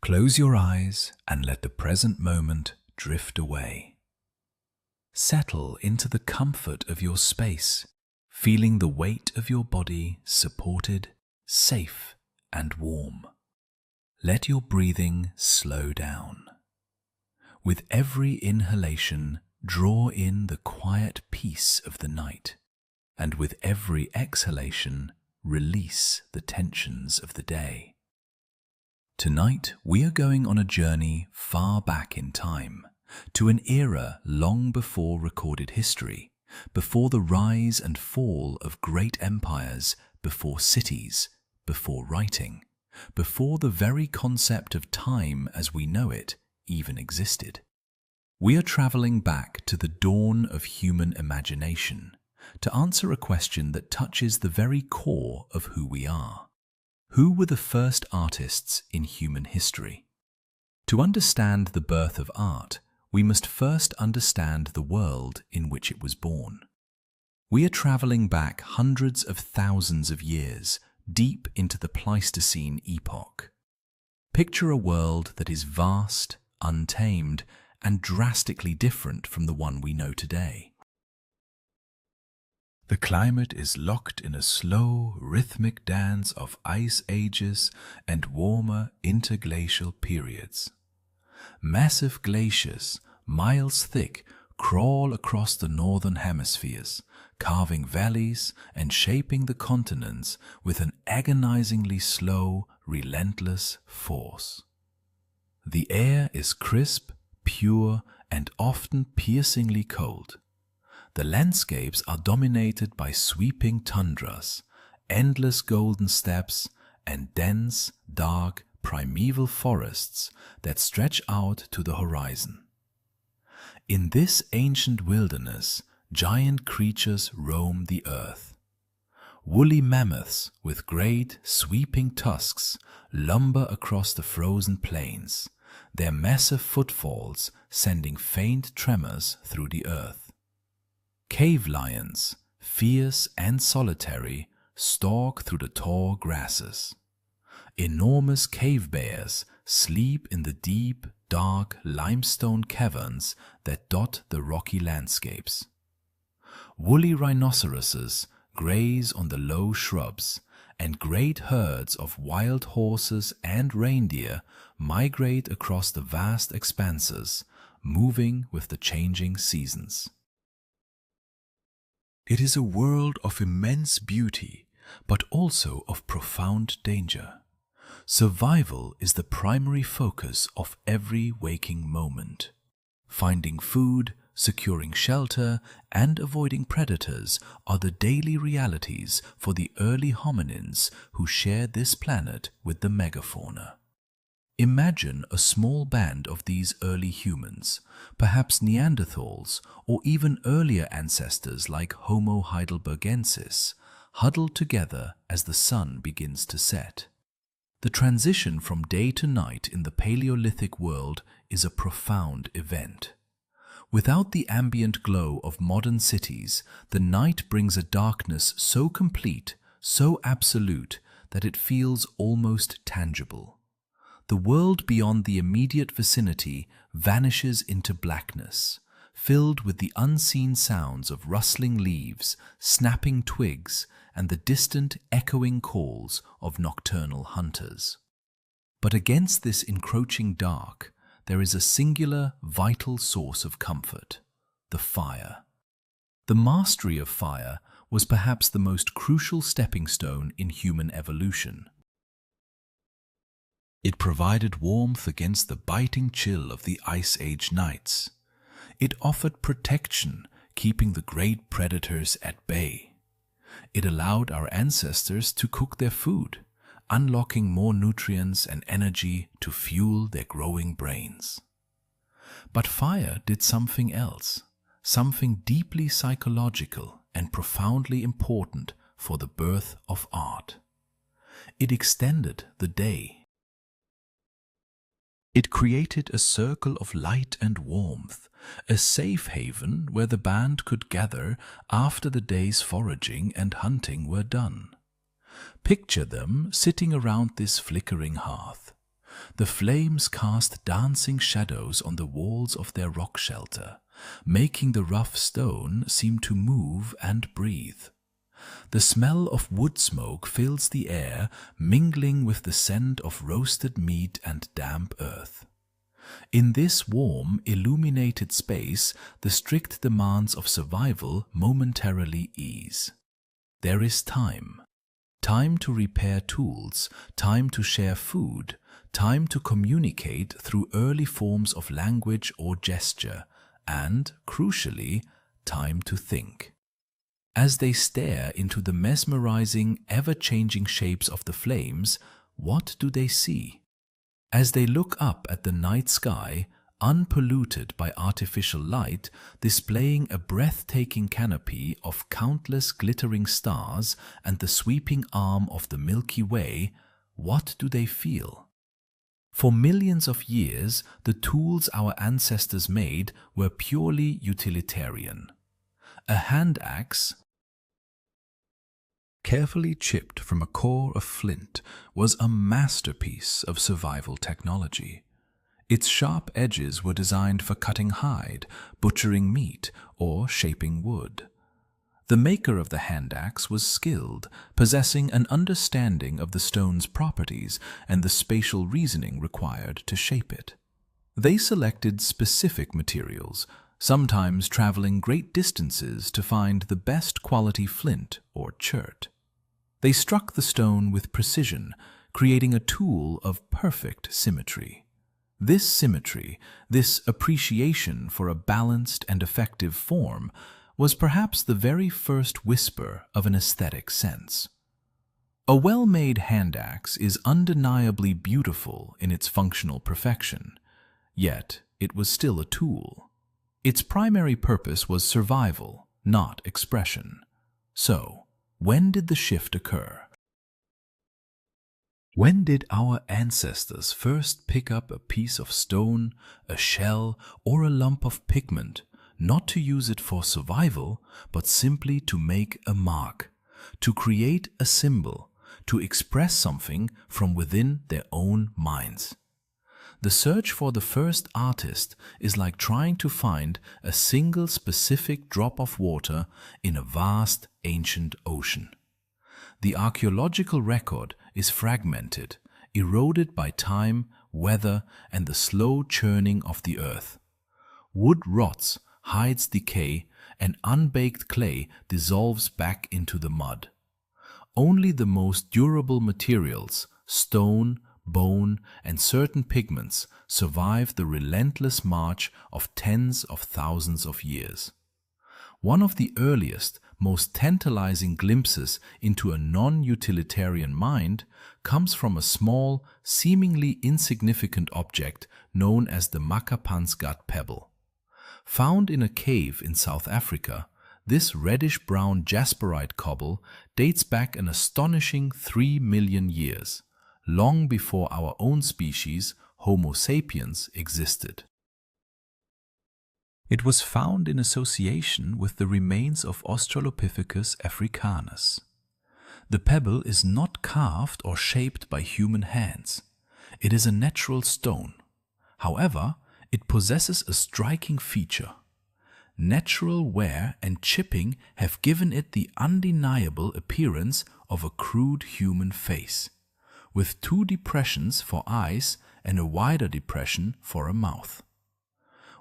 Close your eyes and let the present moment drift away. Settle into the comfort of your space, feeling the weight of your body supported, safe, and warm. Let your breathing slow down. With every inhalation, draw in the quiet peace of the night, and with every exhalation, release the tensions of the day. Tonight, we are going on a journey far back in time, to an era long before recorded history, before the rise and fall of great empires, before cities, before writing, before the very concept of time as we know it even existed. We are traveling back to the dawn of human imagination, to answer a question that touches the very core of who we are. Who were the first artists in human history? To understand the birth of art, we must first understand the world in which it was born. We are traveling back hundreds of thousands of years, deep into the Pleistocene epoch. Picture a world that is vast, untamed, and drastically different from the one we know today. The climate is locked in a slow, rhythmic dance of ice ages and warmer interglacial periods. Massive glaciers, miles thick, crawl across the northern hemispheres, carving valleys and shaping the continents with an agonizingly slow, relentless force. The air is crisp, pure, and often piercingly cold. The landscapes are dominated by sweeping tundras, endless golden steppes, and dense, dark, primeval forests that stretch out to the horizon. In this ancient wilderness, giant creatures roam the earth. Woolly mammoths with great, sweeping tusks lumber across the frozen plains, their massive footfalls sending faint tremors through the earth. Cave lions, fierce and solitary, stalk through the tall grasses. Enormous cave bears sleep in the deep, dark limestone caverns that dot the rocky landscapes. Woolly rhinoceroses graze on the low shrubs, and great herds of wild horses and reindeer migrate across the vast expanses, moving with the changing seasons. It is a world of immense beauty, but also of profound danger. Survival is the primary focus of every waking moment. Finding food, securing shelter, and avoiding predators are the daily realities for the early hominins who shared this planet with the megafauna. Imagine a small band of these early humans, perhaps Neanderthals or even earlier ancestors like Homo heidelbergensis, huddled together as the sun begins to set. The transition from day to night in the Paleolithic world is a profound event. Without the ambient glow of modern cities, the night brings a darkness so complete, so absolute, that it feels almost tangible. The world beyond the immediate vicinity vanishes into blackness, filled with the unseen sounds of rustling leaves, snapping twigs, and the distant echoing calls of nocturnal hunters. But against this encroaching dark, there is a singular, vital source of comfort: the fire. The mastery of fire was perhaps the most crucial stepping stone in human evolution. It provided warmth against the biting chill of the Ice Age nights. It offered protection, keeping the great predators at bay. It allowed our ancestors to cook their food, unlocking more nutrients and energy to fuel their growing brains. But fire did something else, something deeply psychological and profoundly important for the birth of art. It extended the day. It created a circle of light and warmth, a safe haven where the band could gather after the day's foraging and hunting were done. Picture them sitting around this flickering hearth, The flames cast dancing shadows on the walls of their rock shelter, making the rough stone seem to move and breathe. The smell of wood smoke fills the air, mingling with the scent of roasted meat and damp earth. In this warm, illuminated space, the strict demands of survival momentarily ease. There is time. Time to repair tools, time to share food, time to communicate through early forms of language or gesture, and, crucially, time to think. As they stare into the mesmerizing, ever-changing shapes of the flames, what do they see? As they look up at the night sky, unpolluted by artificial light, displaying a breathtaking canopy of countless glittering stars and the sweeping arm of the Milky Way, what do they feel? For millions of years, the tools our ancestors made were purely utilitarian. A hand axe, carefully chipped from a core of flint, was a masterpiece of survival technology. Its sharp edges were designed for cutting hide, butchering meat, or shaping wood. The maker of the hand axe was skilled, possessing an understanding of the stone's properties and the spatial reasoning required to shape it. They selected specific materials, sometimes traveling great distances to find the best quality flint or chert. They struck the stone with precision, creating a tool of perfect symmetry. This symmetry, this appreciation for a balanced and effective form, was perhaps the very first whisper of an aesthetic sense. A well-made hand axe is undeniably beautiful in its functional perfection, yet it was still a tool. Its primary purpose was survival, not expression. So, when did the shift occur? When did our ancestors first pick up a piece of stone, a shell, or a lump of pigment, not to use it for survival, but simply to make a mark, to create a symbol, to express something from within their own minds? The search for the first artist is like trying to find a single specific drop of water in a vast ancient ocean. The archaeological record is fragmented, eroded by time, weather, and the slow churning of the earth. Wood rots, hides decay, and unbaked clay dissolves back into the mud. Only the most durable materials, stone, bone, and certain pigments survive the relentless march of tens of thousands of years. One of the earliest, most tantalizing glimpses into a non-utilitarian mind comes from a small, seemingly insignificant object known as the Makapansgat pebble. Found in a cave in South Africa, this reddish-brown jasperite cobble dates back an astonishing 3 million years, long before our own species, Homo sapiens, existed. It was found in association with the remains of Australopithecus africanus. The pebble is not carved or shaped by human hands. It is a natural stone. However, it possesses a striking feature. Natural wear and chipping have given it the undeniable appearance of a crude human face, with 2 depressions for eyes and a wider depression for a mouth.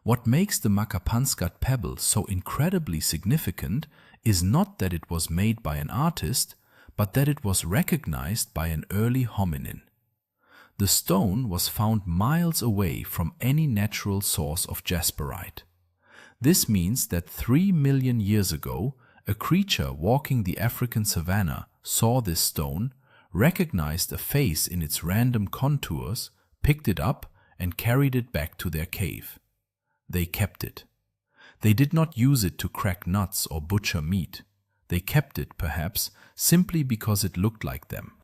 What makes the Makapansgat pebble so incredibly significant is not that it was made by an artist, but that it was recognized by an early hominin. The stone was found miles away from any natural source of jasperite. This means that 3 million years ago, a creature walking the African savanna saw this stone, recognized a face in its random contours, picked it up, and carried it back to their cave. They kept it. They did not use it to crack nuts or butcher meat. They kept it, perhaps, simply because it looked like them.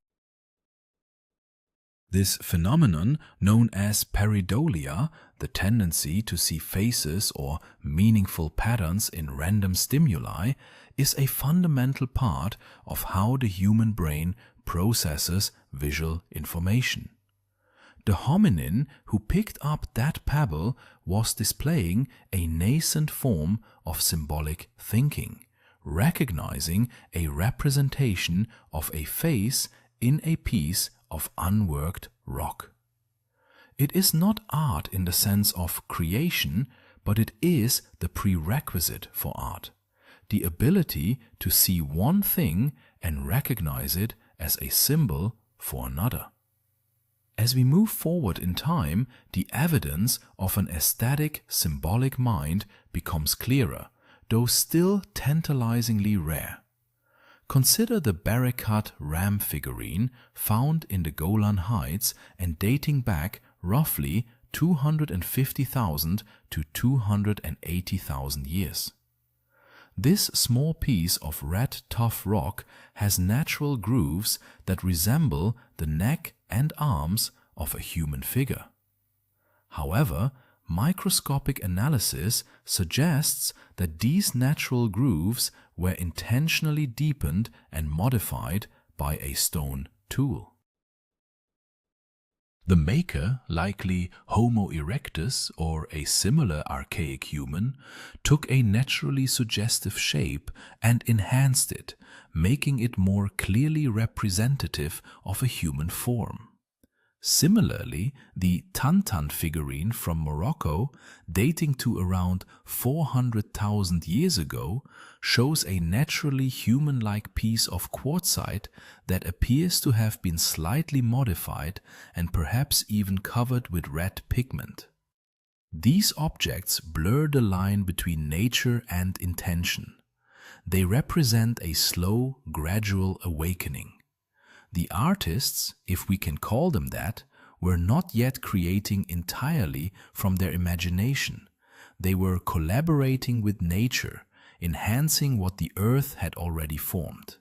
This phenomenon, known as pareidolia, the tendency to see faces or meaningful patterns in random stimuli, is a fundamental part of how the human brain processes visual information. The hominin who picked up that pebble was displaying a nascent form of symbolic thinking, recognizing a representation of a face in a piece of unworked rock. It is not art in the sense of creation, but it is the prerequisite for art, the ability to see one thing and recognize it as a symbol for another. As we move forward in time, the evidence of an aesthetic, symbolic mind becomes clearer, though still tantalizingly rare. Consider the barricade ram figurine found in the Golan Heights and dating back roughly 250,000 to 280,000 years. This small piece of red tough rock has natural grooves that resemble the neck and arms of a human figure. However, microscopic analysis suggests that these natural grooves were intentionally deepened and modified by a stone tool. The maker, likely Homo erectus or a similar archaic human, took a naturally suggestive shape and enhanced it, making it more clearly representative of a human form. Similarly, the tantan figurine from Morocco, dating to around 400,000 years ago, shows a naturally human-like piece of quartzite that appears to have been slightly modified and perhaps even covered with red pigment. These objects blur the line between nature and intention. They represent a slow, gradual awakening. The artists, if we can call them that, were not yet creating entirely from their imagination. They were collaborating with nature, enhancing what the earth had already formed.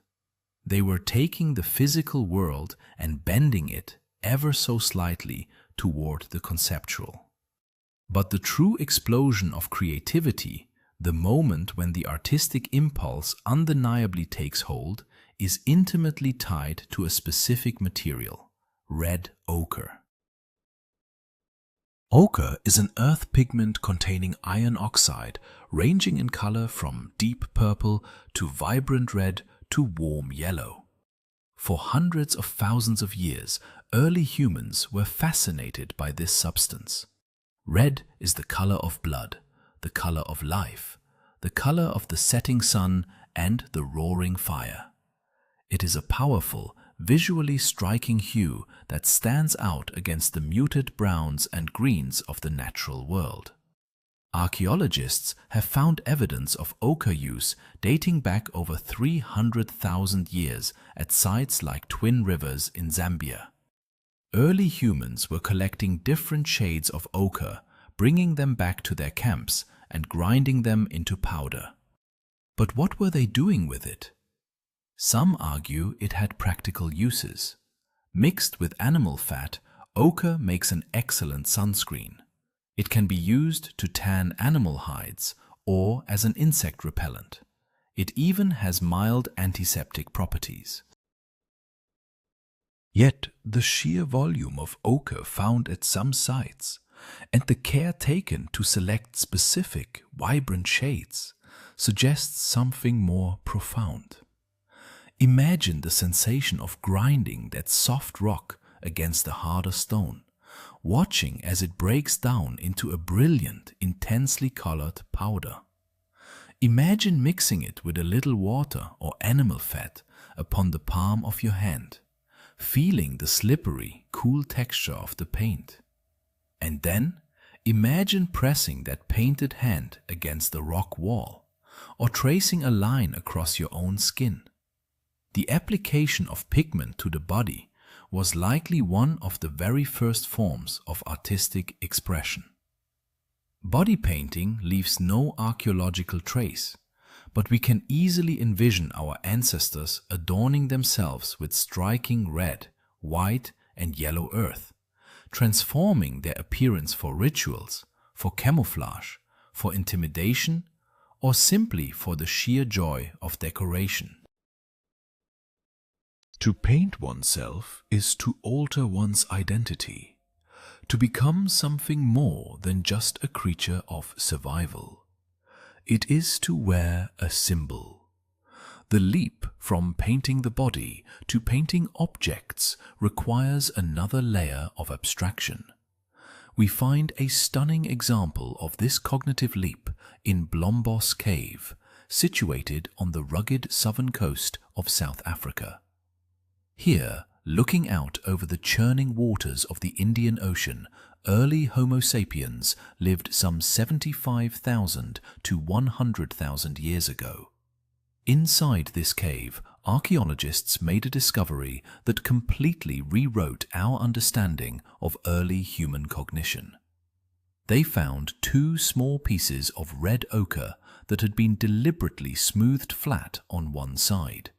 They were taking the physical world and bending it ever so slightly toward the conceptual. But the true explosion of creativity, the moment when the artistic impulse undeniably takes hold, is intimately tied to a specific material, red ochre. Ochre is an earth pigment containing iron oxide, ranging in color from deep purple to vibrant red to warm yellow. For hundreds of thousands of years, early humans were fascinated by this substance. Red is the color of blood, the color of life, the color of the setting sun and the roaring fire. It is a powerful, visually striking hue that stands out against the muted browns and greens of the natural world. Archaeologists have found evidence of ochre use dating back over 300,000 years at sites like Twin Rivers in Zambia. Early humans were collecting different shades of ochre, bringing them back to their camps and grinding them into powder. But what were they doing with it? Some argue it had practical uses. Mixed with animal fat, ochre makes an excellent sunscreen. It can be used to tan animal hides or as an insect repellent. It even has mild antiseptic properties. Yet the sheer volume of ochre found at some sites and the care taken to select specific, vibrant shades suggests something more profound. Imagine the sensation of grinding that soft rock against a harder stone, watching as it breaks down into a brilliant, intensely colored powder. Imagine mixing it with a little water or animal fat upon the palm of your hand, feeling the slippery, cool texture of the paint. And then imagine pressing that painted hand against the rock wall, or tracing a line across your own skin. The application of pigment to the body was likely one of the very first forms of artistic expression. Body painting leaves no archaeological trace, but we can easily envision our ancestors adorning themselves with striking red, white, and yellow earth, transforming their appearance for rituals, for camouflage, for intimidation, or simply for the sheer joy of decoration. To paint oneself is to alter one's identity. to become something more than just a creature of survival. It is to wear a symbol. The leap from painting the body to painting objects requires another layer of abstraction. We find a stunning example of this cognitive leap in Blombos Cave, situated on the rugged southern coast of South Africa. Here, looking out over the churning waters of the Indian Ocean, early Homo sapiens lived some 75,000 to 100,000 years ago. Inside this cave, archaeologists made a discovery that completely rewrote our understanding of early human cognition. They found 2 small pieces of red ochre that had been deliberately smoothed flat on one side,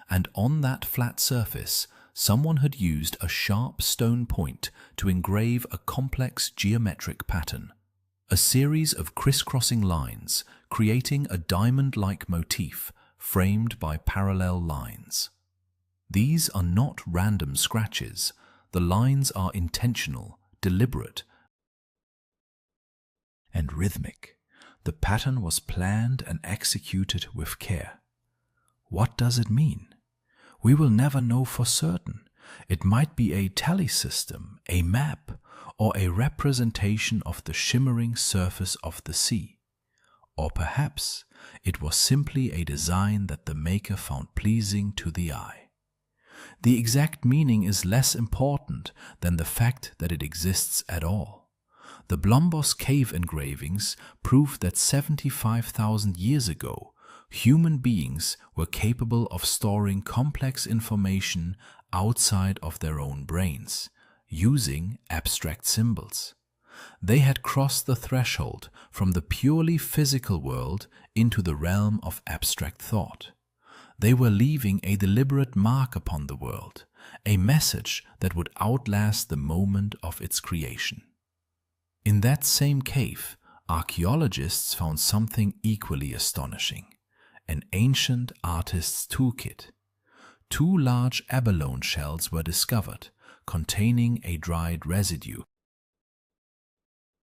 and on that flat surface, someone had used a sharp stone point to engrave a complex geometric pattern, a series of crisscrossing lines creating a diamond-like motif framed by parallel lines. These are not random scratches. The lines are intentional, deliberate, and rhythmic. The pattern was planned and executed with care. What does it mean? We will never know for certain. It might be a tally system, a map, or a representation of the shimmering surface of the sea. Or perhaps it was simply a design that the maker found pleasing to the eye. The exact meaning is less important than the fact that it exists at all. The Blombos cave engravings prove that 75,000 years ago, human beings were capable of storing complex information outside of their own brains, using abstract symbols. They had crossed the threshold from the purely physical world into the realm of abstract thought. They were leaving a deliberate mark upon the world, a message that would outlast the moment of its creation. In that same cave, archaeologists found something equally astonishing: an ancient artist's toolkit. 2 large abalone shells were discovered, containing a dried residue.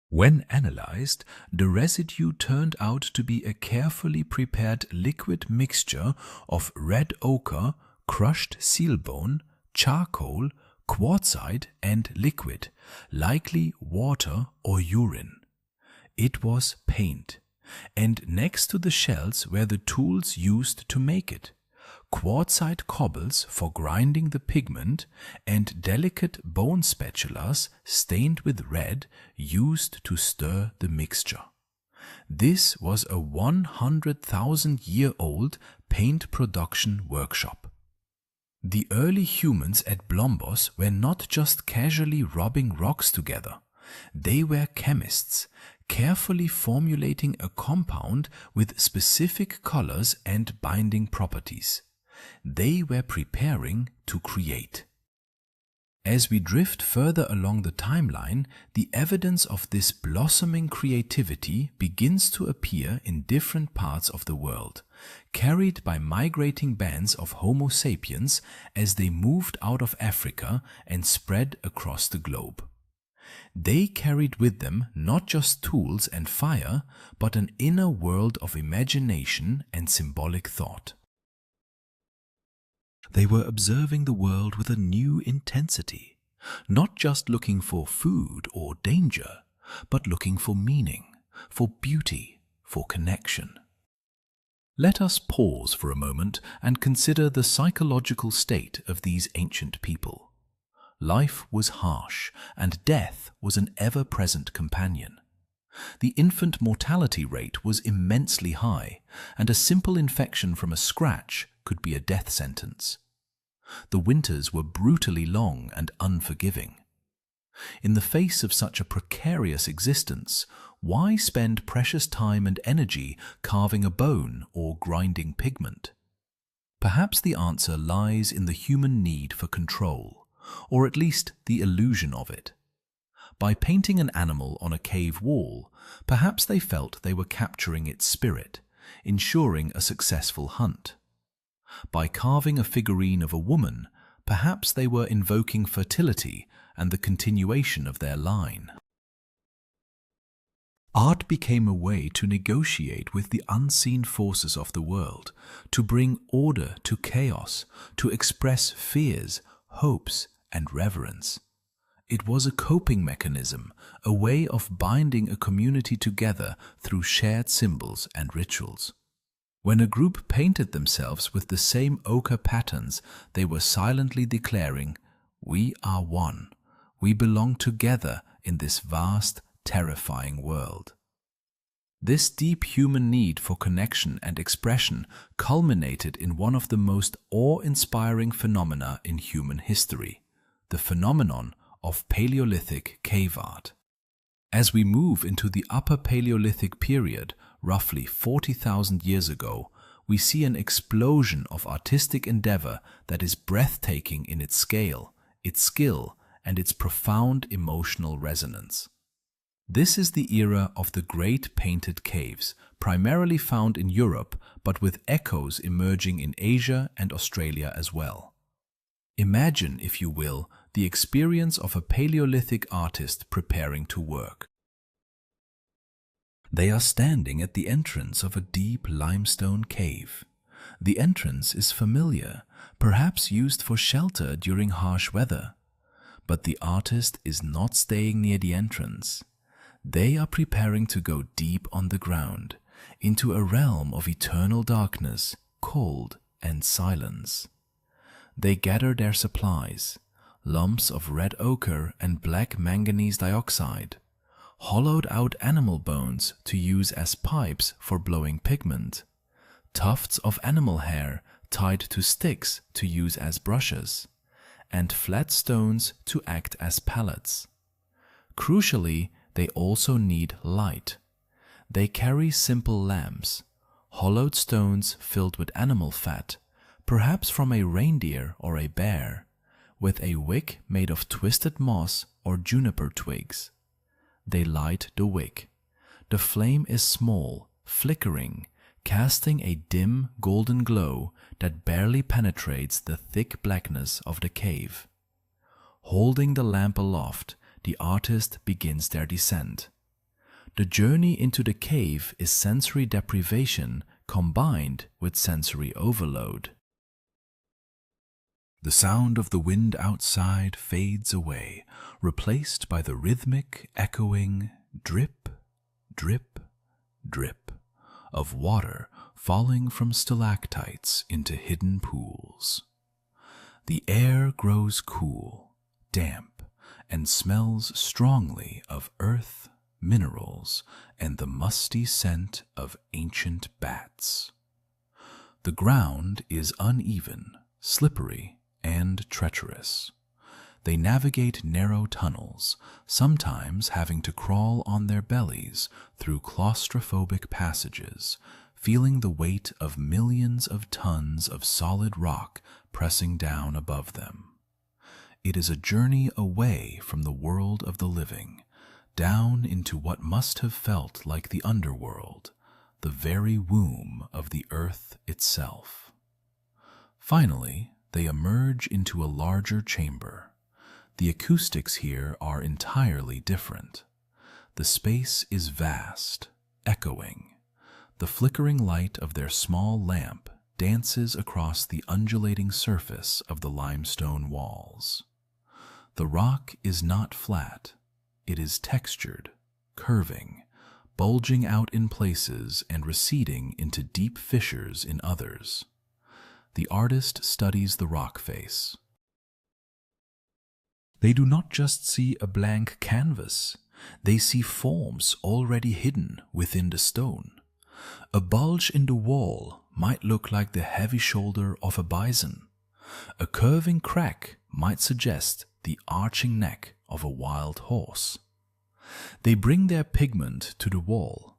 When analyzed, the residue turned out to be a carefully prepared liquid mixture of red ochre, crushed seal bone, charcoal, quartzite, and liquid, likely water or urine. It was paint, and next to the shells were the tools used to make it: quartzite cobbles for grinding the pigment, and delicate bone spatulas stained with red used to stir the mixture. This was a 100,000-year-old paint production workshop. The early humans at Blombos were not just casually rubbing rocks together. They were chemists, carefully formulating a compound with specific colors and binding properties. They were preparing to create. As we drift further along the timeline, the evidence of this blossoming creativity begins to appear in different parts of the world, carried by migrating bands of Homo sapiens as they moved out of Africa and spread across the globe. They carried with them not just tools and fire, but an inner world of imagination and symbolic thought. They were observing the world with a new intensity, not just looking for food or danger, but looking for meaning, for beauty, for connection. Let us pause for a moment and consider the psychological state of these ancient people. Life was harsh, and death was an ever-present companion. The infant mortality rate was immensely high, and a simple infection from a scratch could be a death sentence. The winters were brutally long and unforgiving. In the face of such a precarious existence, why spend precious time and energy carving a bone or grinding pigment? Perhaps the answer lies in the human need for control, or at least the illusion of it. By painting an animal on a cave wall, perhaps they felt they were capturing its spirit, ensuring a successful hunt. By carving a figurine of a woman, Perhaps they were invoking fertility and the continuation of their line. Art became a way to negotiate with the unseen forces of the world, to bring order to chaos, to express fears, hopes, and reverence. It was a coping mechanism, a way of binding a community together through shared symbols and rituals. When a group painted themselves with the same ochre patterns, they were silently declaring, "We are one. We belong together in this vast, terrifying world." This deep human need for connection and expression culminated in one of the most awe-inspiring phenomena in human history, the phenomenon of Paleolithic cave art. As we move into the Upper Paleolithic period, roughly 40,000 years ago, we see an explosion of artistic endeavor that is breathtaking in its scale, its skill, and its profound emotional resonance. This is the era of the great painted caves, primarily found in Europe, but with echoes emerging in Asia and Australia as well. Imagine, if you will, the experience of a Paleolithic artist preparing to work. They are standing at the entrance of a deep limestone cave. The entrance is familiar, perhaps used for shelter during harsh weather. But the artist is not staying near the entrance. They are preparing to go deep on the ground, into a realm of eternal darkness, cold, and silence. They gather their supplies, lumps of red ochre and black manganese dioxide, hollowed out animal bones to use as pipes for blowing pigment, tufts of animal hair tied to sticks to use as brushes, and flat stones to act as palettes. Crucially, they also need light. They carry simple lamps, hollowed stones filled with animal fat, perhaps from a reindeer or a bear, with a wick made of twisted moss or juniper twigs. They light the wick. The flame is small, flickering, casting a dim golden glow that barely penetrates the thick blackness of the cave. Holding the lamp aloft, the artist begins their descent. The journey into the cave is sensory deprivation combined with sensory overload. The sound of the wind outside fades away, replaced by the rhythmic, echoing drip, drip, drip of water falling from stalactites into hidden pools. The air grows cool, damp, and smells strongly of earth, minerals, and the musty scent of ancient bats. The ground is uneven, slippery, and treacherous. They navigate narrow tunnels, sometimes having to crawl on their bellies through claustrophobic passages, feeling the weight of millions of tons of solid rock pressing down above them. It is a journey away from the world of the living, down into what must have felt like the underworld, the very womb of the earth itself. Finally, they emerge into a larger chamber. The acoustics here are entirely different. The space is vast, echoing. The flickering light of their small lamp dances across the undulating surface of the limestone walls. The rock is not flat. It is textured, curving, bulging out in places and receding into deep fissures in others. The artist studies the rock face. They do not just see a blank canvas. They see forms already hidden within the stone. A bulge in the wall might look like the heavy shoulder of a bison. A curving crack might suggest the arching neck of a wild horse. They bring their pigment to the wall.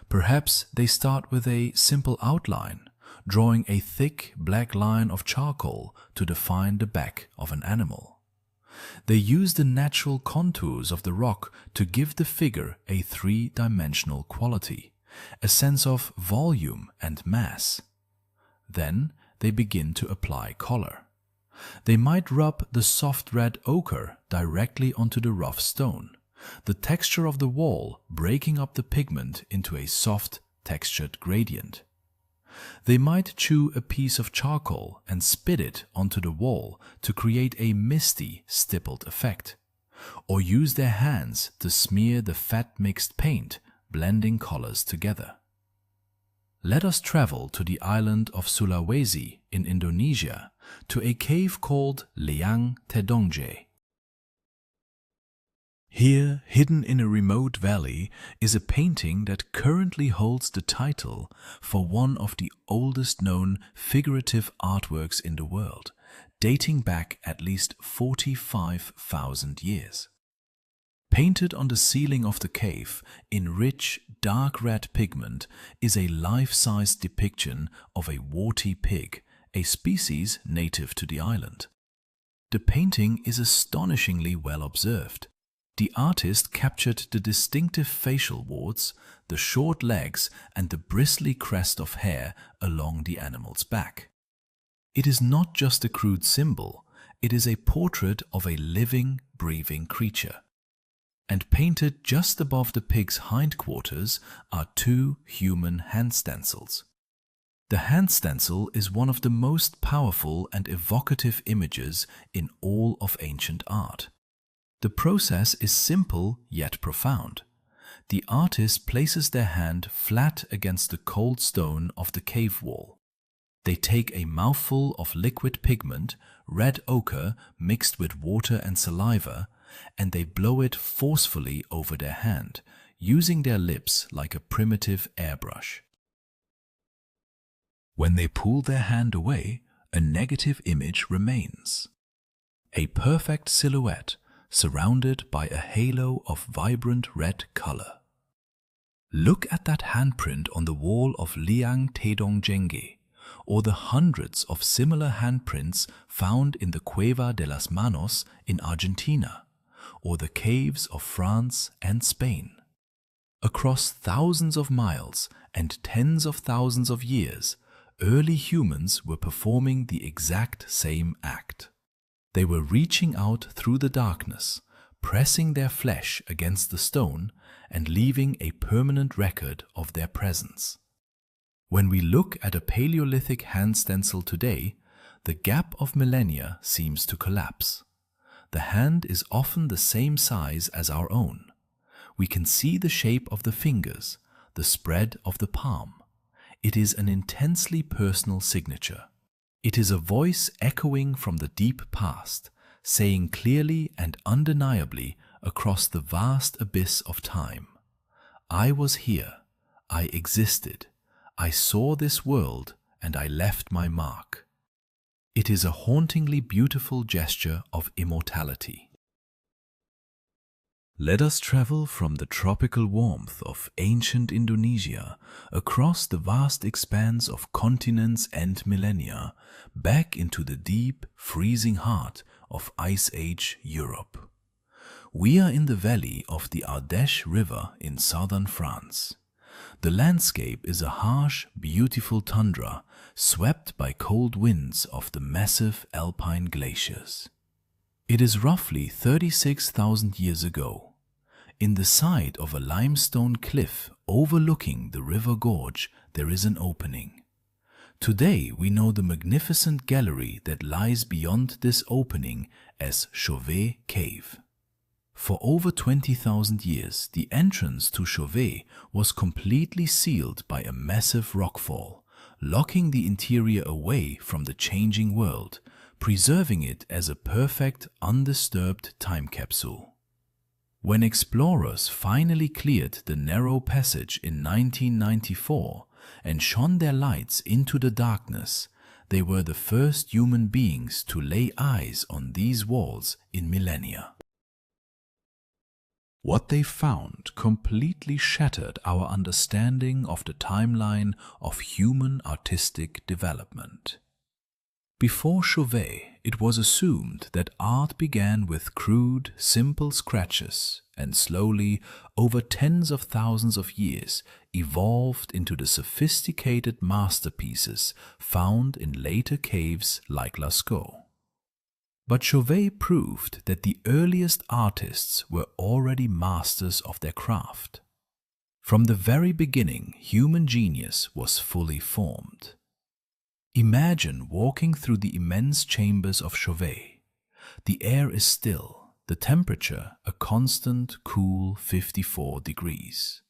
Perhaps they start with a simple outline, drawing a thick black line of charcoal to define the back of an animal. They use the natural contours of the rock to give the figure a three-dimensional quality, a sense of volume and mass. Then they begin to apply color. They might rub the soft red ochre directly onto the rough stone, the texture of the wall breaking up the pigment into a soft, textured gradient. They might chew a piece of charcoal and spit it onto the wall to create a misty, stippled effect, or use their hands to smear the fat-mixed paint, blending colors together. Let us travel to the island of Sulawesi in Indonesia, to a cave called Liang Tongji. Here, hidden in a remote valley, is a painting that currently holds the title for one of the oldest known figurative artworks in the world, dating back at least 45,000 years. Painted on the ceiling of the cave in rich, dark red pigment is a life-size depiction of a warty pig, a species native to the island. The painting is astonishingly well observed. The artist captured the distinctive facial warts, the short legs, and the bristly crest of hair along the animal's back. It is not just a crude symbol, it is a portrait of a living, breathing creature. And painted just above the pig's hindquarters are two human hand stencils. The hand stencil is one of the most powerful and evocative images in all of ancient art. The process is simple yet profound. The artist places their hand flat against the cold stone of the cave wall. They take a mouthful of liquid pigment, red ochre mixed with water and saliva, and they blow it forcefully over their hand, using their lips like a primitive airbrush. When they pull their hand away, a negative image remains. A perfect silhouette surrounded by a halo of vibrant red color. Look at that handprint on the wall of Liang Tongji, or the hundreds of similar handprints found in the Cueva de las Manos in Argentina, or the caves of France and Spain. Across thousands of miles and tens of thousands of years, early humans were performing the exact same act. They were reaching out through the darkness, pressing their flesh against the stone and leaving a permanent record of their presence. When we look at a Paleolithic hand stencil today, the gap of millennia seems to collapse. The hand is often the same size as our own. We can see the shape of the fingers, the spread of the palm. It is an intensely personal signature. It is a voice echoing from the deep past, saying clearly and undeniably across the vast abyss of time, I was here, I existed, I saw this world, and I left my mark. It is a hauntingly beautiful gesture of immortality. Let us travel from the tropical warmth of ancient Indonesia across the vast expanse of continents and millennia back into the deep, freezing heart of Ice Age Europe. We are in the valley of the Ardèche River in southern France. The landscape is a harsh, beautiful tundra swept by cold winds of the massive alpine glaciers. It is roughly 36,000 years ago. In the side of a limestone cliff overlooking the river gorge, there is an opening. Today we know the magnificent gallery that lies beyond this opening as Chauvet Cave. For over 20,000 years, the entrance to Chauvet was completely sealed by a massive rockfall, locking the interior away from the changing world, preserving it as a perfect, undisturbed time capsule. When explorers finally cleared the narrow passage in 1994 and shone their lights into the darkness, they were the first human beings to lay eyes on these walls in millennia. What they found completely shattered our understanding of the timeline of human artistic development. Before Chauvet, it was assumed that art began with crude, simple scratches and slowly, over tens of thousands of years, evolved into the sophisticated masterpieces found in later caves like Lascaux. But Chauvet proved that the earliest artists were already masters of their craft. From the very beginning, human genius was fully formed. Imagine walking through the immense chambers of Chauvet. The air is still, the temperature a constant, cool 54 degrees.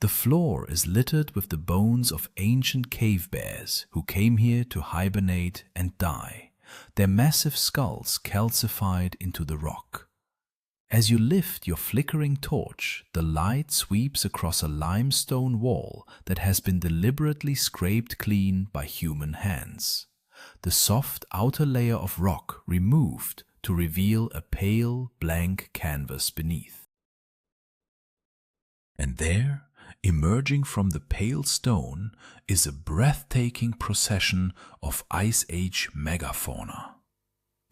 The floor is littered with the bones of ancient cave bears who came here to hibernate and die, their massive skulls calcified into the rock. As you lift your flickering torch, the light sweeps across a limestone wall that has been deliberately scraped clean by human hands. The soft outer layer of rock removed to reveal a pale, blank canvas beneath. And there, emerging from the pale stone, is a breathtaking procession of Ice Age megafauna.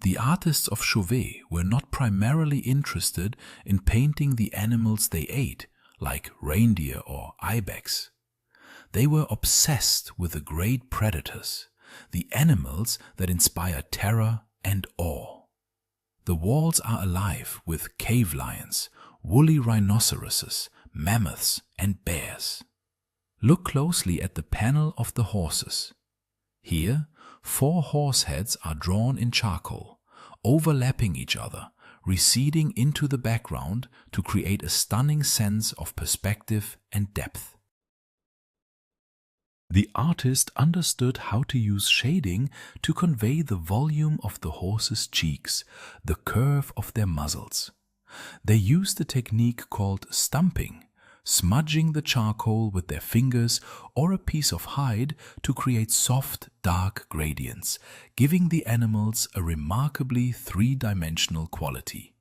The artists of Chauvet were not primarily interested in painting the animals they ate, like reindeer or ibex. They were obsessed with the great predators, the animals that inspire terror and awe. The walls are alive with cave lions, woolly rhinoceroses, mammoths and bears. Look closely at the panel of the horses. Here, 4 horse heads are drawn in charcoal, overlapping each other, receding into the background to create a stunning sense of perspective and depth. The artist understood how to use shading to convey the volume of the horses' cheeks, the curve of their muzzles. They used a technique called stumping, smudging the charcoal with their fingers or a piece of hide to create soft, dark gradients, giving the animals a remarkably three-dimensional quality.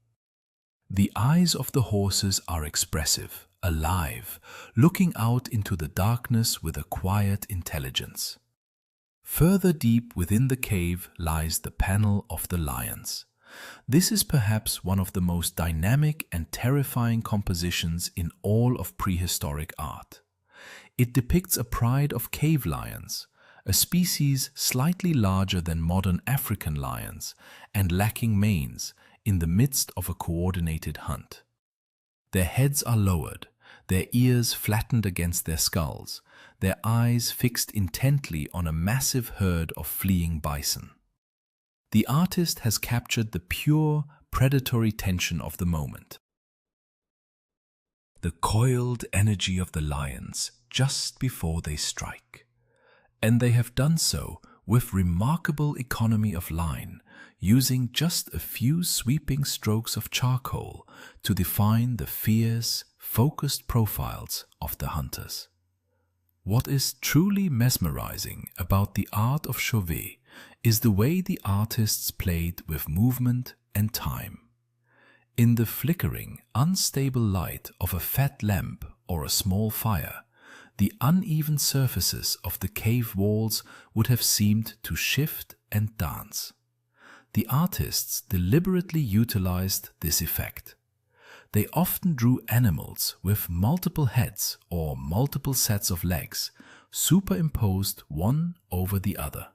The eyes of the horses are expressive, alive, looking out into the darkness with a quiet intelligence. Further deep within the cave lies the panel of the lions. This is perhaps one of the most dynamic and terrifying compositions in all of prehistoric art. It depicts a pride of cave lions, a species slightly larger than modern African lions and lacking manes, in the midst of a coordinated hunt. Their heads are lowered, their ears flattened against their skulls, their eyes fixed intently on a massive herd of fleeing bison. The artist has captured the pure, predatory tension of the moment. The coiled energy of the lions just before they strike. And they have done so with remarkable economy of line, using just a few sweeping strokes of charcoal to define the fierce, focused profiles of the hunters. What is truly mesmerizing about the art of Chauvet is the way the artists played with movement and time. In the flickering, unstable light of a fat lamp or a small fire, the uneven surfaces of the cave walls would have seemed to shift and dance. The artists deliberately utilized this effect. They often drew animals with multiple heads or multiple sets of legs, superimposed one over the other.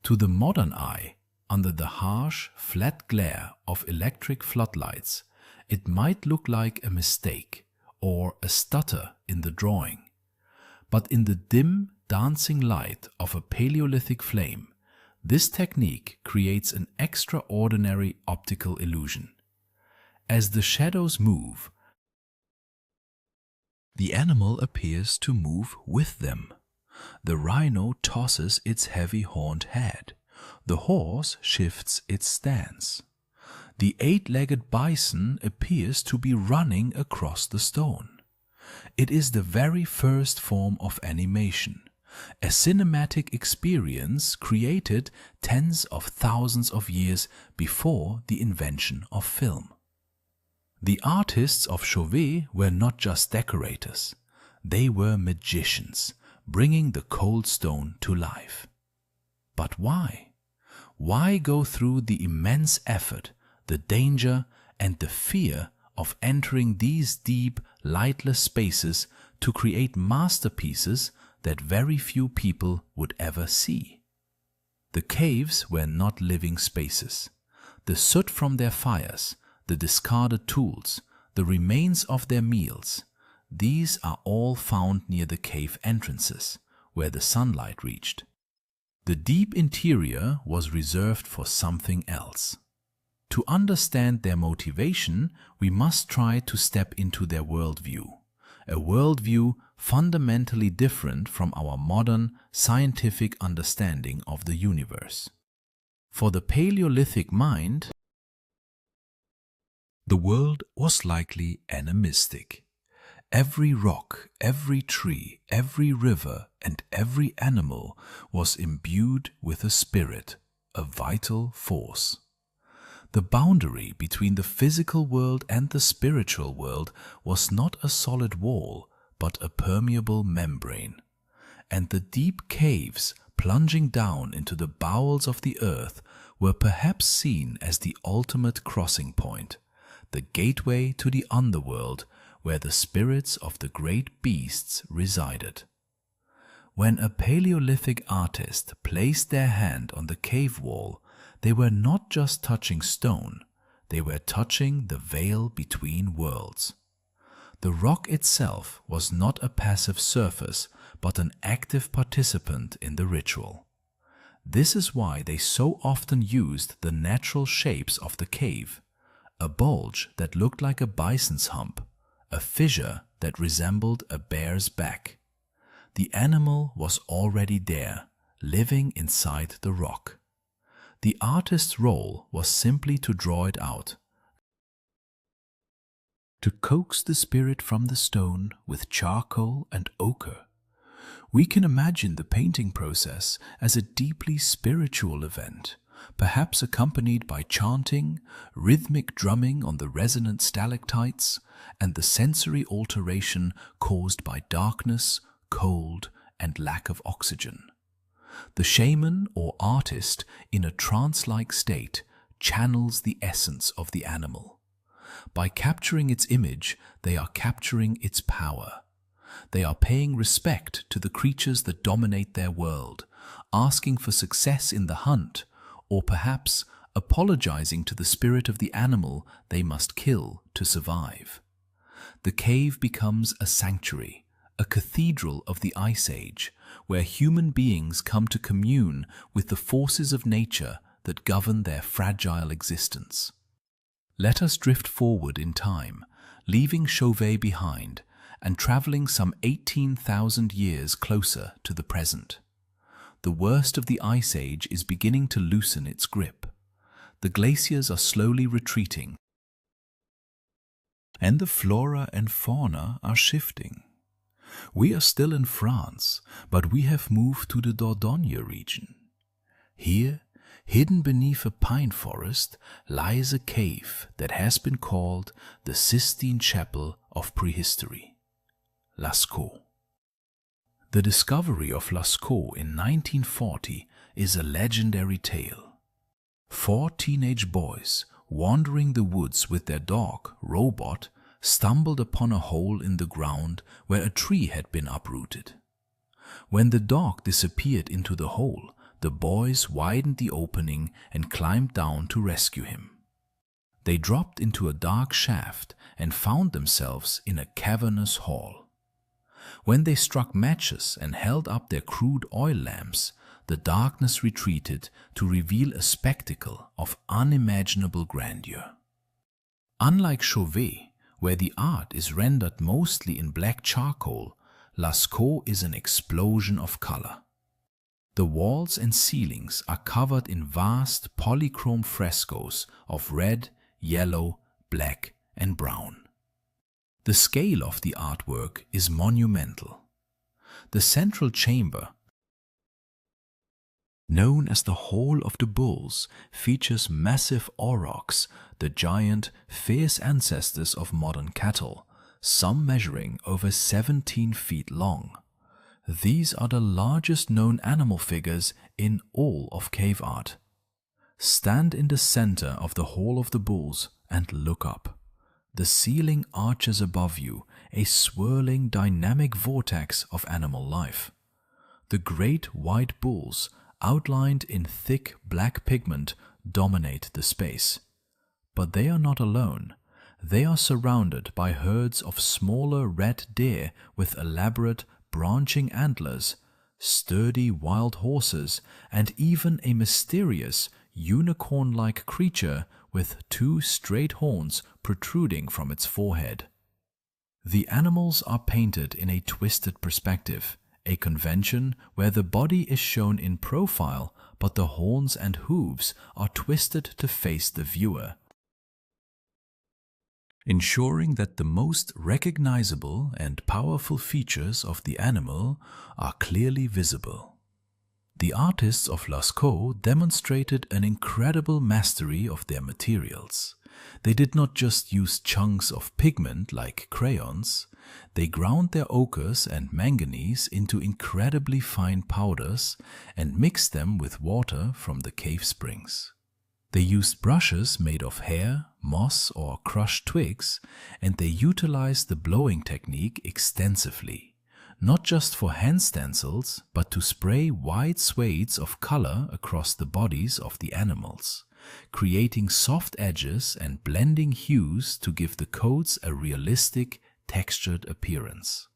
To the modern eye, under the harsh, flat glare of electric floodlights, it might look like a mistake or a stutter in the drawing. But in the dim, dancing light of a Paleolithic flame, this technique creates an extraordinary optical illusion. As the shadows move, the animal appears to move with them. The rhino tosses its heavy horned head. The horse shifts its stance. The 8-legged bison appears to be running across the stone. It is the very first form of animation, a cinematic experience created tens of thousands of years before the invention of film. The artists of Chauvet were not just decorators, they were magicians, bringing the cold stone to life. But why? Why go through the immense effort, the danger, and the fear of entering these deep, lightless spaces to create masterpieces that very few people would ever see? The caves were not living spaces. the soot from their fires, the discarded tools, the remains of their meals, these are all found near the cave entrances, where the sunlight reached. The deep interior was reserved for something else. To understand their motivation, we must try to step into their worldview, a worldview fundamentally different from our modern scientific understanding of the universe. For the Paleolithic mind, the world was likely animistic. Every rock, every tree, every river, and every animal was imbued with a spirit, a vital force. The boundary between the physical world and the spiritual world was not a solid wall, but a permeable membrane. And the deep caves plunging down into the bowels of the earth were perhaps seen as the ultimate crossing point, the gateway to the underworld, where the spirits of the great beasts resided. When a Paleolithic artist placed their hand on the cave wall, they were not just touching stone, they were touching the veil between worlds. The rock itself was not a passive surface, but an active participant in the ritual. This is why they so often used the natural shapes of the cave, a bulge that looked like a bison's hump, a fissure that resembled a bear's back. The animal was already there, living inside the rock. The artist's role was simply to draw it out, to coax the spirit from the stone with charcoal and ochre. We can imagine the painting process as a deeply spiritual event, perhaps accompanied by chanting, rhythmic drumming on the resonant stalactites, and the sensory alteration caused by darkness, cold, and lack of oxygen. The shaman or artist, in a trance-like state, channels the essence of the animal. By capturing its image, they are capturing its power. They are paying respect to the creatures that dominate their world, asking for success in the hunt, or perhaps apologizing to the spirit of the animal they must kill to survive. The cave becomes a sanctuary, a cathedral of the Ice Age, where human beings come to commune with the forces of nature that govern their fragile existence. Let us drift forward in time, leaving Chauvet behind and traveling some 18,000 years closer to the present. The worst of the Ice Age is beginning to loosen its grip. The glaciers are slowly retreating, and the flora and fauna are shifting. We are still in France, but we have moved to the Dordogne region. Here, hidden beneath a pine forest, lies a cave that has been called the Sistine Chapel of Prehistory, Lascaux. The discovery of Lascaux in 1940 is a legendary tale. 4 teenage boys, wandering the woods with their dog, Robot, stumbled upon a hole in the ground where a tree had been uprooted. When the dog disappeared into the hole, the boys widened the opening and climbed down to rescue him. They dropped into a dark shaft and found themselves in a cavernous hall. When they struck matches and held up their crude oil lamps, the darkness retreated to reveal a spectacle of unimaginable grandeur. Unlike Chauvet, where the art is rendered mostly in black charcoal, Lascaux is an explosion of color. The walls and ceilings are covered in vast polychrome frescoes of red, yellow, black, and brown. The scale of the artwork is monumental. The central chamber, known as the Hall of the Bulls, features massive aurochs, the giant, fierce ancestors of modern cattle, some measuring over 17 feet long. These are the largest known animal figures in all of cave art. Stand in the center of the Hall of the Bulls and look up. The ceiling arches above you, a swirling dynamic vortex of animal life. The great white bulls, outlined in thick black pigment, dominate the space. But they are not alone. They are surrounded by herds of smaller red deer with elaborate branching antlers, sturdy wild horses, and even a mysterious unicorn-like creature with two straight horns protruding from its forehead. The animals are painted in a twisted perspective, a convention where the body is shown in profile, but the horns and hooves are twisted to face the viewer, ensuring that the most recognizable and powerful features of the animal are clearly visible. The artists of Lascaux demonstrated an incredible mastery of their materials. They did not just use chunks of pigment like crayons. They ground their ochres and manganese into incredibly fine powders and mixed them with water from the cave springs. They used brushes made of hair, moss, or crushed twigs, and they utilized the blowing technique extensively, not just for hand stencils, but to spray wide swathes of color across the bodies of the animals, creating soft edges and blending hues to give the coats a realistic, textured appearance.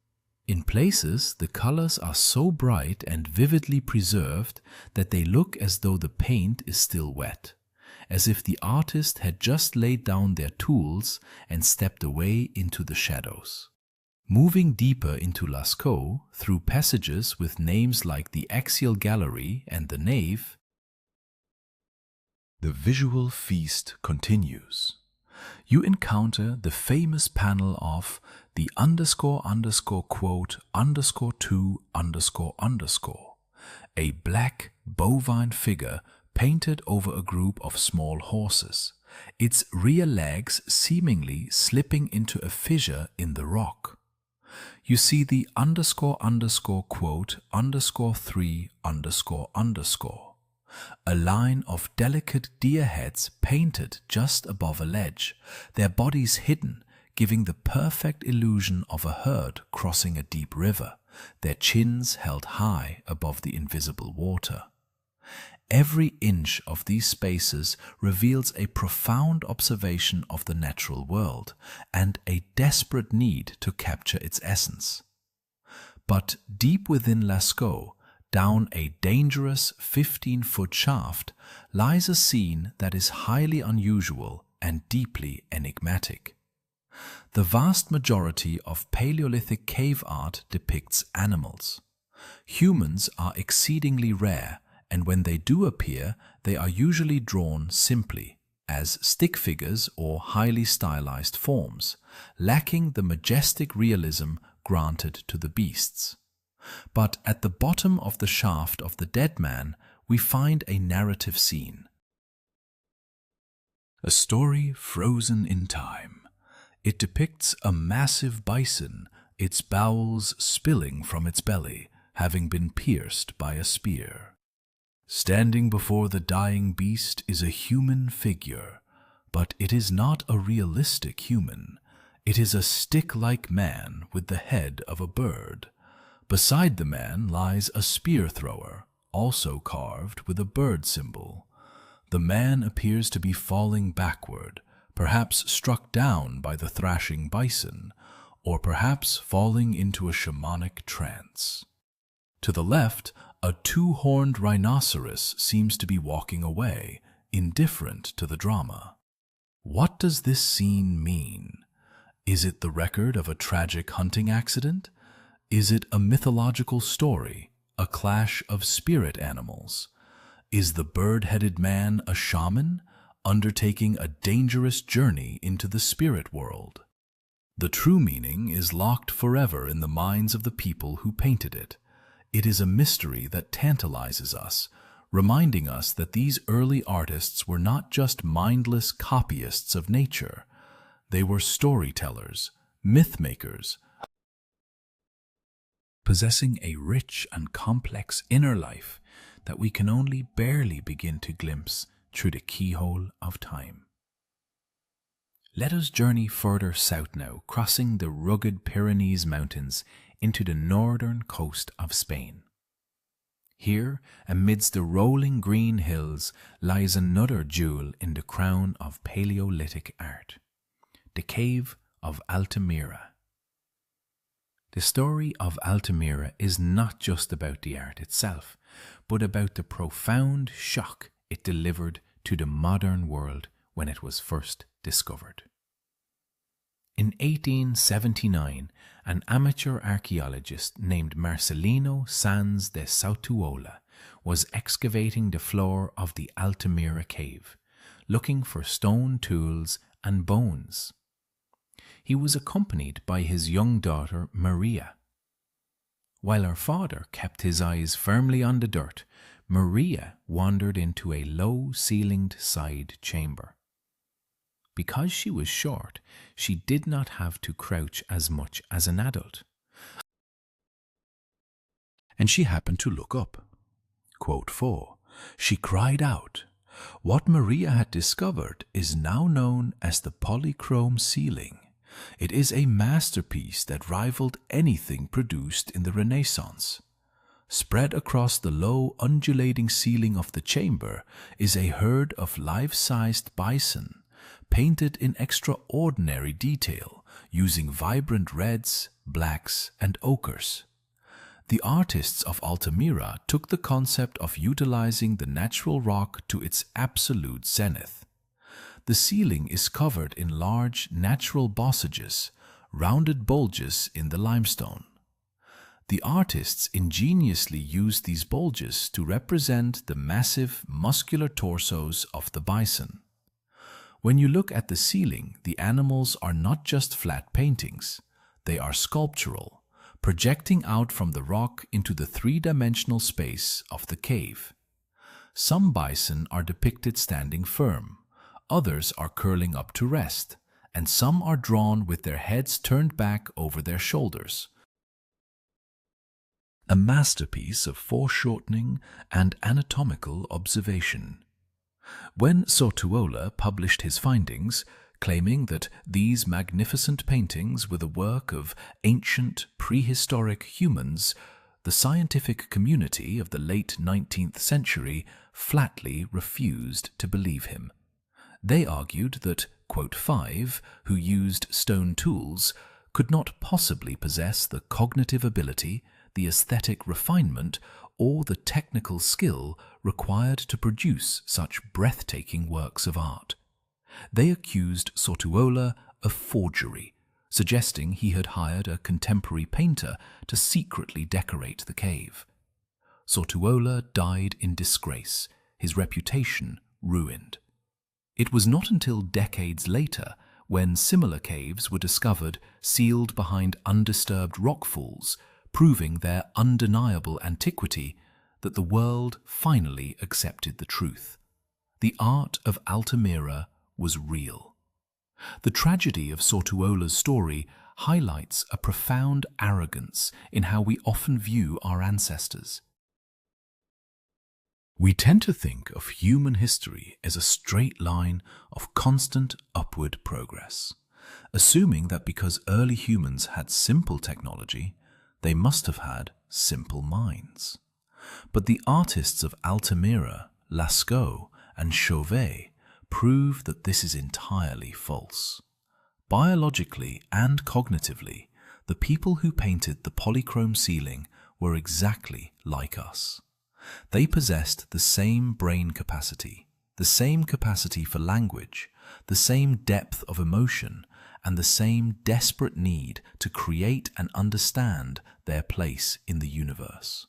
In places, the colors are so bright and vividly preserved that they look as though the paint is still wet, as if the artist had just laid down their tools and stepped away into the shadows. Moving deeper into Lascaux, through passages with names like the Axial Gallery and the Nave, the visual feast continues. You encounter the famous panel of the __quote_2___, a black bovine figure painted over a group of small horses, its rear legs seemingly slipping into a fissure in the rock. You see the __quote_3___, a line of delicate deer heads painted just above a ledge, their bodies hidden, giving the perfect illusion of a herd crossing a deep river, their chins held high above the invisible water. Every inch of these spaces reveals a profound observation of the natural world and a desperate need to capture its essence. But deep within Lascaux, down a dangerous 15-foot shaft, lies a scene that is highly unusual and deeply enigmatic. The vast majority of Paleolithic cave art depicts animals. Humans are exceedingly rare, and when they do appear, they are usually drawn simply, as stick figures or highly stylized forms, lacking the majestic realism granted to the beasts. But at the bottom of the shaft of the dead man, we find a narrative scene. A story frozen in time. It depicts a massive bison, its bowels spilling from its belly, having been pierced by a spear. Standing before the dying beast is a human figure, but it is not a realistic human. It is a stick-like man with the head of a bird. Beside the man lies a spear thrower, also carved with a bird symbol. The man appears to be falling backward, perhaps struck down by the thrashing bison, or perhaps falling into a shamanic trance. To the left, a two-horned rhinoceros seems to be walking away, indifferent to the drama. What does this scene mean? Is it the record of a tragic hunting accident? Is it a mythological story, a clash of spirit animals? Is the bird-headed man a shaman, undertaking a dangerous journey into the spirit world? The true meaning is locked forever in the minds of the people who painted it. It is a mystery that tantalizes us, reminding us that these early artists were not just mindless copyists of nature. They were storytellers, myth-makers, possessing a rich and complex inner life that we can only barely begin to glimpse through the keyhole of time. Let us journey further south now, crossing the rugged Pyrenees Mountains into the northern coast of Spain. Here, amidst the rolling green hills, lies another jewel in the crown of Paleolithic art, the Cave of Altamira. The story of Altamira is not just about the art itself, but about the profound shock it delivered to the modern world when it was first discovered. In 1879, an amateur archaeologist named Marcelino Sanz de Sautuola was excavating the floor of the Altamira Cave, looking for stone tools and bones. He was accompanied by his young daughter Maria. While her father kept his eyes firmly on the dirt, Maria wandered into a low-ceilinged side chamber. Because she was short, she did not have to crouch as much as an adult. And she happened to look up. Quote 4, she cried out, "What Maria had discovered is now known as the polychrome ceiling. It is a masterpiece that rivaled anything produced in the Renaissance. Spread across the low, undulating ceiling of the chamber is a herd of life-sized bison, painted in extraordinary detail, using vibrant reds, blacks, and ochres. The artists of Altamira took the concept of utilizing the natural rock to its absolute zenith. The ceiling is covered in large natural bossages, rounded bulges in the limestone. The artists ingeniously used these bulges to represent the massive, muscular torsos of the bison. When you look at the ceiling, the animals are not just flat paintings, they are sculptural, projecting out from the rock into the three-dimensional space of the cave. Some bison are depicted standing firm, others are curling up to rest, and some are drawn with their heads turned back over their shoulders. A masterpiece of foreshortening and anatomical observation. When Sautuola published his findings, claiming that these magnificent paintings were the work of ancient prehistoric humans, the scientific community of the late 19th century flatly refused to believe him. They argued that, quote 5, who used stone tools, could not possibly possess the cognitive ability, the aesthetic refinement, or the technical skill required to produce such breathtaking works of art. They accused Sautuola of forgery, suggesting he had hired a contemporary painter to secretly decorate the cave. Sautuola died in disgrace, his reputation ruined. It was not until decades later, when similar caves were discovered sealed behind undisturbed rockfalls, proving their undeniable antiquity, that the world finally accepted the truth. The art of Altamira was real. The tragedy of Sautuola's story highlights a profound arrogance in how we often view our ancestors. We tend to think of human history as a straight line of constant upward progress, assuming that because early humans had simple technology, they must have had simple minds. But the artists of Altamira, Lascaux, and Chauvet prove that this is entirely false. Biologically and cognitively, the people who painted the polychrome ceiling were exactly like us. They possessed the same brain capacity, the same capacity for language, the same depth of emotion, and the same desperate need to create and understand their place in the universe.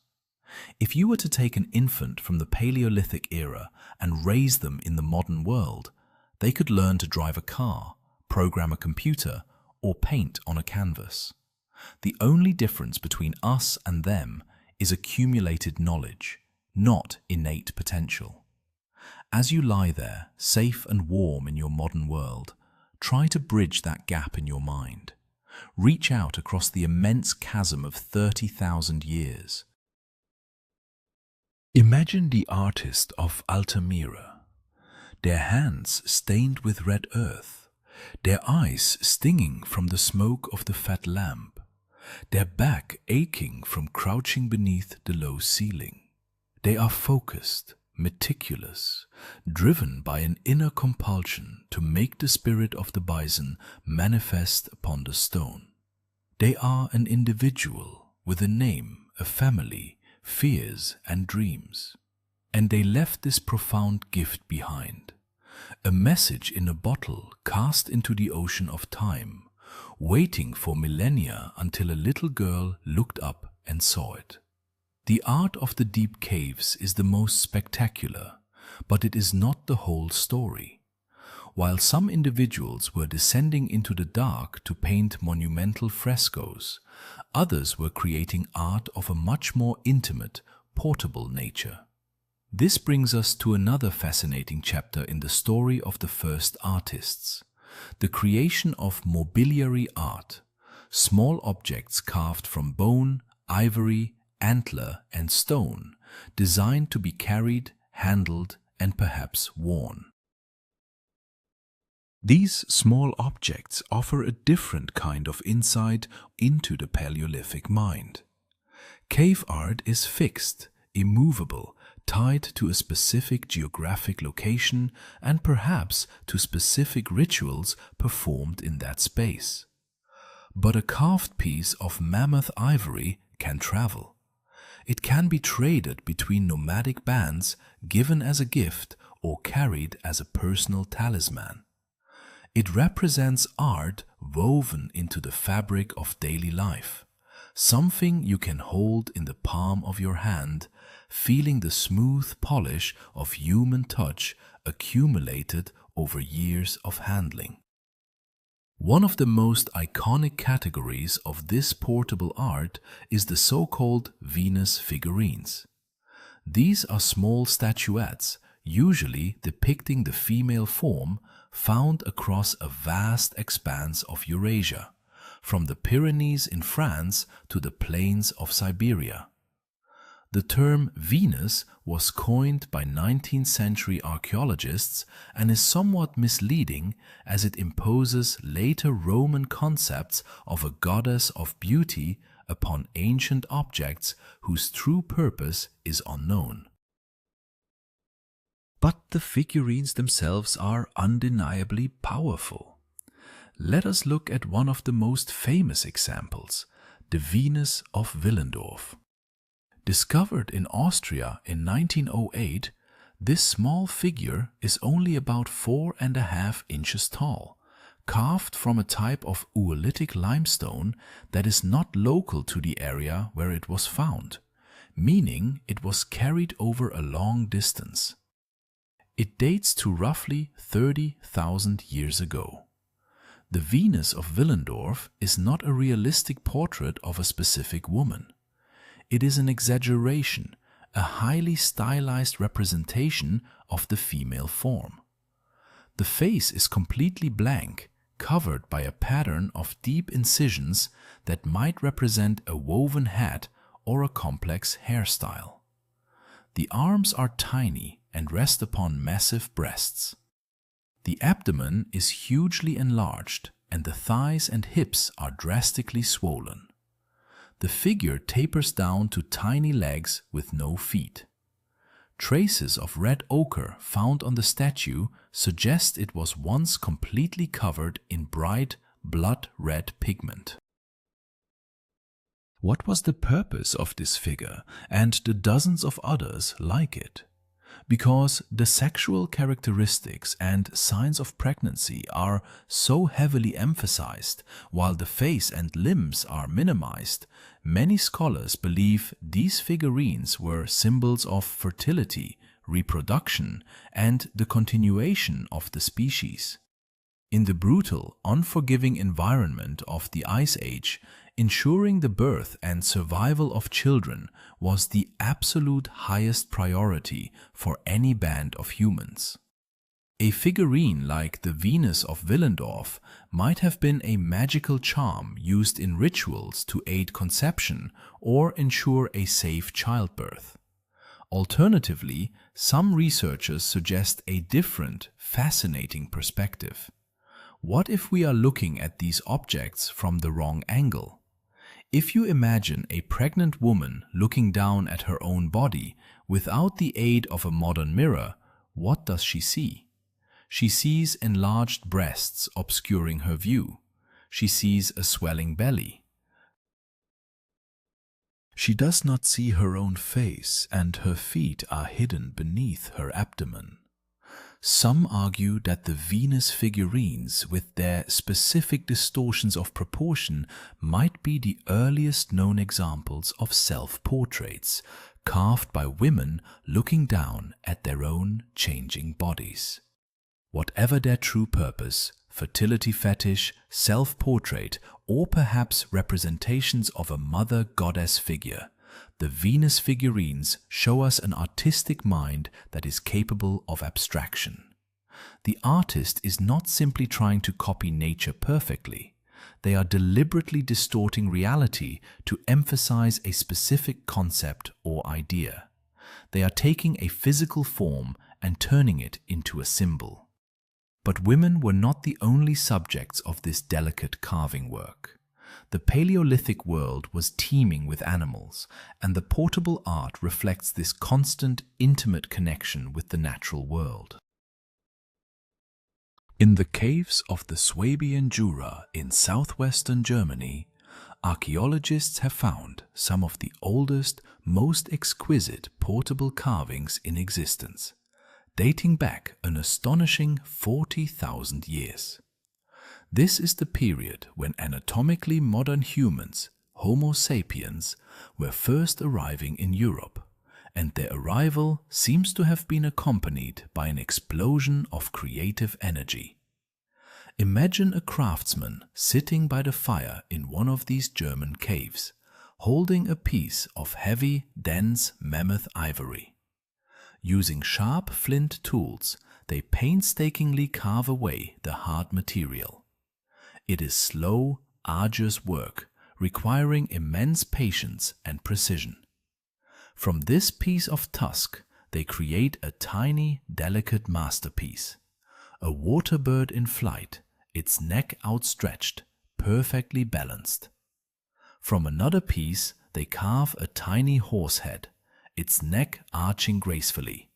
If you were to take an infant from the Paleolithic era and raise them in the modern world, they could learn to drive a car, program a computer, or paint on a canvas. The only difference between us and them is accumulated knowledge, not innate potential. As you lie there, safe and warm in your modern world, try to bridge that gap in your mind. Reach out across the immense chasm of 30,000 years. Imagine the artist of Altamira, their hands stained with red earth, their eyes stinging from the smoke of the fat lamp, their back aching from crouching beneath the low ceiling. They are focused, meticulous, driven by an inner compulsion to make the spirit of the bison manifest upon the stone. They are an individual with a name, a family, fears and dreams. And they left this profound gift behind, a message in a bottle cast into the ocean of time, waiting for millennia until a little girl looked up and saw it. The art of the deep caves is the most spectacular, but it is not the whole story. While some individuals were descending into the dark to paint monumental frescoes, others were creating art of a much more intimate, portable nature. This brings us to another fascinating chapter in the story of the first artists, the creation of mobiliary art, small objects carved from bone, ivory, antler and stone, designed to be carried, handled and perhaps worn. These small objects offer a different kind of insight into the Paleolithic mind. Cave art is fixed, immovable, tied to a specific geographic location and perhaps to specific rituals performed in that space. But a carved piece of mammoth ivory can travel. It can be traded between nomadic bands, given as a gift or carried as a personal talisman. It represents art woven into the fabric of daily life, something you can hold in the palm of your hand, feeling the smooth polish of human touch accumulated over years of handling. One of the most iconic categories of this portable art is the so-called Venus figurines. These are small statuettes, usually depicting the female form, found across a vast expanse of Eurasia, from the Pyrenees in France to the plains of Siberia. The term Venus was coined by 19th century archaeologists and is somewhat misleading as it imposes later Roman concepts of a goddess of beauty upon ancient objects whose true purpose is unknown. But the figurines themselves are undeniably powerful. Let us look at one of the most famous examples, the Venus of Willendorf. Discovered in Austria in 1908, this small figure is only about 4.5 inches tall, carved from a type of Utilitarian limestone that is not local to the area where it was found, meaning it was carried over a long distance. It dates to roughly 30,000 years ago. The Venus of Willendorf is not a realistic portrait of a specific woman. It is an exaggeration, a highly stylized representation of the female form. The face is completely blank, covered by a pattern of deep incisions that might represent a woven hat or a complex hairstyle. The arms are tiny and rest upon massive breasts. The abdomen is hugely enlarged and the thighs and hips are drastically swollen. The figure tapers down to tiny legs with no feet. Traces of red ochre found on the statue suggest it was once completely covered in bright, blood-red pigment. What was the purpose of this figure and the dozens of others like it? Because the sexual characteristics and signs of pregnancy are so heavily emphasized, while the face and limbs are minimized, many scholars believe these figurines were symbols of fertility, reproduction, and the continuation of the species. In the brutal, unforgiving environment of the Ice Age, ensuring the birth and survival of children was the absolute highest priority for any band of humans. A figurine like the Venus of Willendorf might have been a magical charm used in rituals to aid conception or ensure a safe childbirth. Alternatively, some researchers suggest a different, fascinating perspective. What if we are looking at these objects from the wrong angle? If you imagine a pregnant woman looking down at her own body without the aid of a modern mirror, what does she see? She sees enlarged breasts obscuring her view. She sees a swelling belly. She does not see her own face, and her feet are hidden beneath her abdomen. Some argue that the Venus figurines, with their specific distortions of proportion, might be the earliest known examples of self-portraits, carved by women looking down at their own changing bodies. Whatever their true purpose, fertility fetish, self-portrait, or perhaps representations of a mother goddess figure, the Venus figurines show us an artistic mind that is capable of abstraction. The artist is not simply trying to copy nature perfectly. They are deliberately distorting reality to emphasize a specific concept or idea. They are taking a physical form and turning it into a symbol. But women were not the only subjects of this delicate carving work. The Paleolithic world was teeming with animals, and the portable art reflects this constant, intimate connection with the natural world. In the caves of the Swabian Jura in southwestern Germany, archaeologists have found some of the oldest, most exquisite portable carvings in existence, dating back an astonishing 40,000 years. This is the period when anatomically modern humans, Homo sapiens, were first arriving in Europe, and their arrival seems to have been accompanied by an explosion of creative energy. Imagine a craftsman sitting by the fire in one of these German caves, holding a piece of heavy, dense mammoth ivory. Using sharp flint tools, they painstakingly carve away the hard material. It is slow, arduous work, requiring immense patience and precision. From this piece of tusk, they create a tiny, delicate masterpiece. A water bird in flight, its neck outstretched, perfectly balanced. From another piece, they carve a tiny horse head, its neck arching gracefully,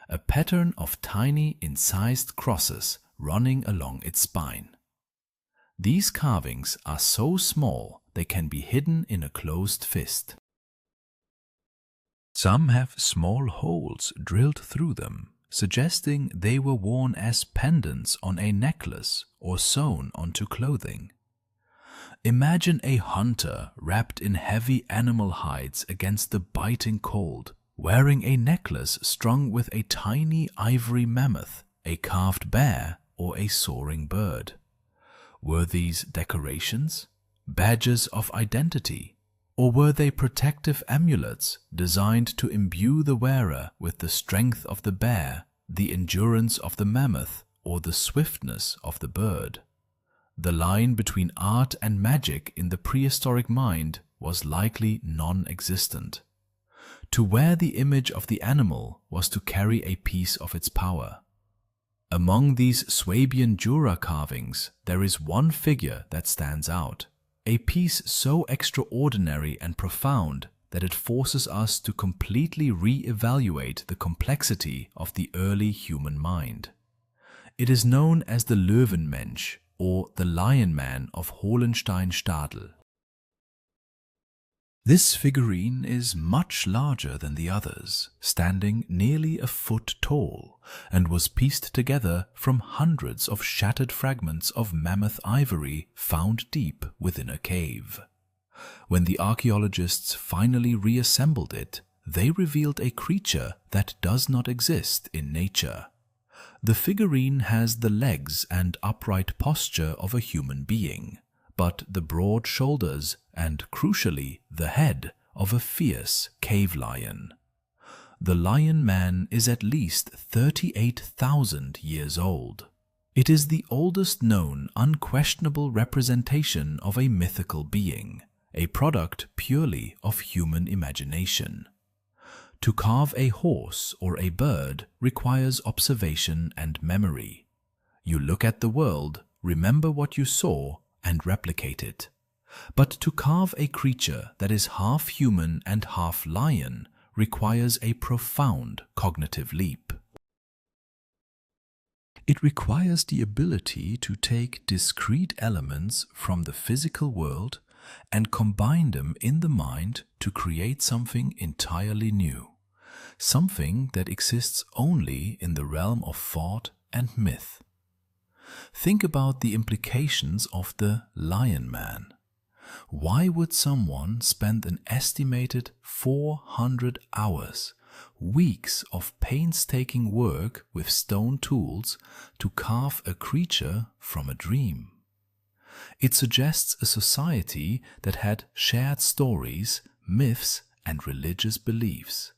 a pattern of tiny, incised crosses running along its spine. These carvings are so small they can be hidden in a closed fist. Some have small holes drilled through them, suggesting they were worn as pendants on a necklace or sewn onto clothing. Imagine a hunter wrapped in heavy animal hides against the biting cold, wearing a necklace strung with a tiny ivory mammoth, a carved bear, or a soaring bird. Were these decorations, badges of identity, or were they protective amulets designed to imbue the wearer with the strength of the bear, the endurance of the mammoth, or the swiftness of the bird? The line between art and magic in the prehistoric mind was likely non-existent. To wear the image of the animal was to carry a piece of its power. Among these Swabian Jura carvings, there is one figure that stands out, a piece so extraordinary and profound that it forces us to completely re-evaluate the complexity of the early human mind. It is known as the Löwenmensch, or the Lion Man of Hohenstein-Stadel. This figurine is much larger than the others, standing nearly a foot tall, and was pieced together from hundreds of shattered fragments of mammoth ivory found deep within a cave. When the archaeologists finally reassembled it, they revealed a creature that does not exist in nature. The figurine has the legs and upright posture of a human being, but the broad shoulders and, crucially, the head of a fierce cave lion. The Lion Man is at least 38,000 years old. It is the oldest known unquestionable representation of a mythical being, a product purely of human imagination. To carve a horse or a bird requires observation and memory. You look at the world, remember what you saw, and replicate it. But to carve a creature that is half human and half lion requires a profound cognitive leap. It requires the ability to take discrete elements from the physical world and combine them in the mind to create something entirely new, something that exists only in the realm of thought and myth. Think about the implications of the Lion Man. Why would someone spend an estimated 400 hours, weeks of painstaking work with stone tools to carve a creature from a dream? It suggests a society that had shared stories, myths, and religious beliefs.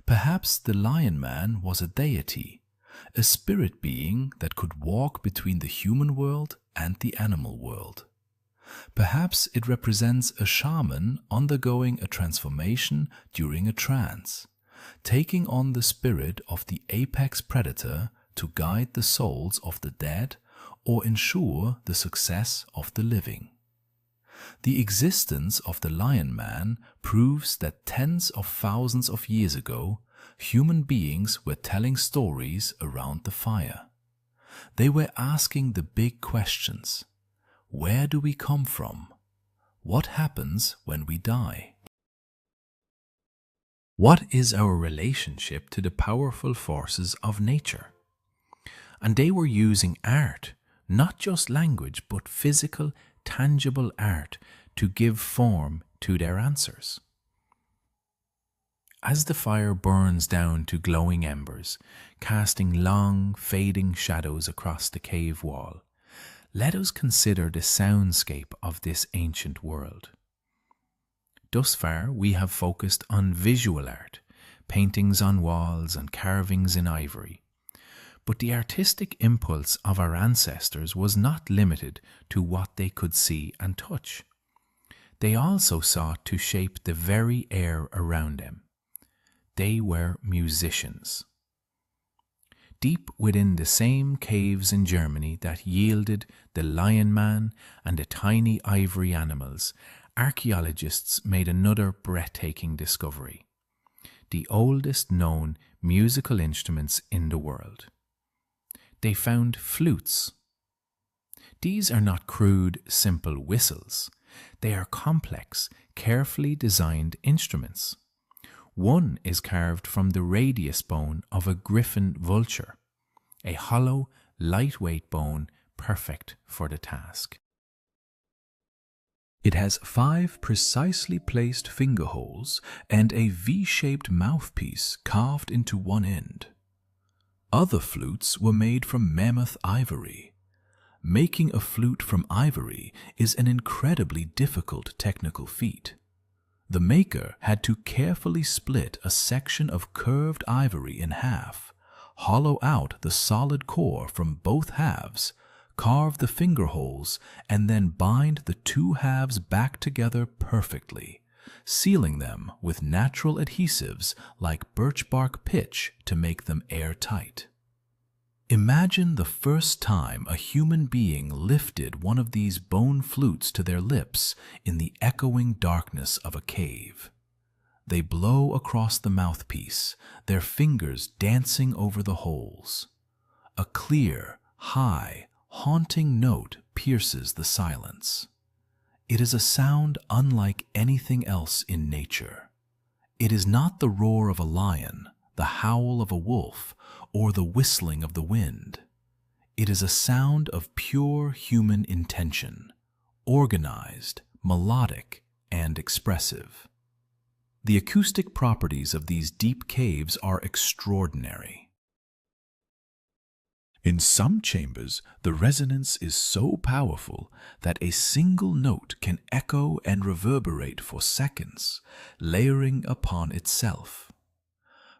Perhaps the Lion Man was a deity, a spirit being that could walk between the human world and the animal world. Perhaps it represents a shaman undergoing a transformation during a trance, taking on the spirit of the apex predator to guide the souls of the dead or ensure the success of the living. The existence of the Lion Man proves that tens of thousands of years ago, human beings were telling stories around the fire. They were asking the big questions. Where do we come from? What happens when we die? What is our relationship to the powerful forces of nature? And they were using art, not just language, but physical, tangible art to give form to their answers. As the fire burns down to glowing embers, casting long, fading shadows across the cave wall, let us consider the soundscape of this ancient world. Thus far, we have focused on visual art, paintings on walls and carvings in ivory. But the artistic impulse of our ancestors was not limited to what they could see and touch. They also sought to shape the very air around them. They were musicians. Deep within the same caves in Germany that yielded the Lion Man and the tiny ivory animals, archaeologists made another breathtaking discovery: the oldest known musical instruments in the world. They found flutes. These are not crude, simple whistles. They are complex, carefully designed instruments. One is carved from the radius bone of a griffin vulture, a hollow, lightweight bone perfect for the task. It has 5 precisely placed finger holes and a V-shaped mouthpiece carved into one end. Other flutes were made from mammoth ivory. Making a flute from ivory is an incredibly difficult technical feat. The maker had to carefully split a section of curved ivory in half, hollow out the solid core from both halves, carve the finger holes, and then bind the 2 halves back together perfectly, sealing them with natural adhesives like birch bark pitch to make them airtight. Imagine the first time a human being lifted one of these bone flutes to their lips in the echoing darkness of a cave. They blow across the mouthpiece, their fingers dancing over the holes. A clear, high, haunting note pierces the silence. It is a sound unlike anything else in nature. It is not the roar of a lion, the howl of a wolf, or the whistling of the wind. It is a sound of pure human intention, organized, melodic, and expressive. The acoustic properties of these deep caves are extraordinary. In some chambers, the resonance is so powerful that a single note can echo and reverberate for seconds, layering upon itself.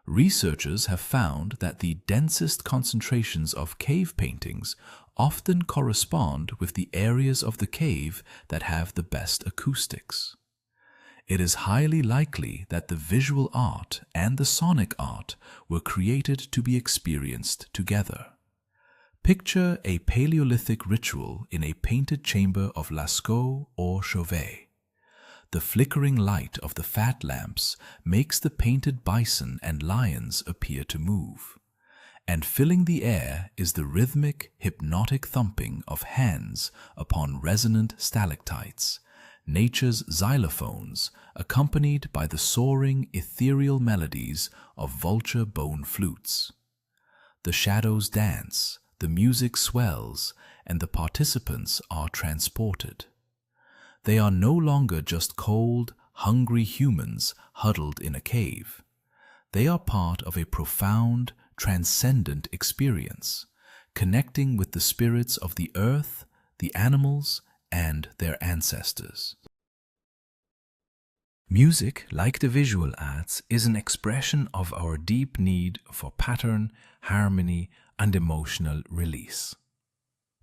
Researchers have found that the densest concentrations of cave paintings often correspond with the areas of the cave that have the best acoustics. It is highly likely that the visual art and the sonic art were created to be experienced together. Picture a Paleolithic ritual in a painted chamber of Lascaux or Chauvet. The flickering light of the fat lamps makes the painted bison and lions appear to move, and filling the air is the rhythmic, hypnotic thumping of hands upon resonant stalactites, nature's xylophones, accompanied by the soaring, ethereal melodies of vulture bone flutes. The shadows dance, the music swells, and the participants are transported. They are no longer just cold, hungry humans huddled in a cave. They are part of a profound, transcendent experience, connecting with the spirits of the earth, the animals, and their ancestors. Music, like the visual arts, is an expression of our deep need for pattern, harmony, and emotional release.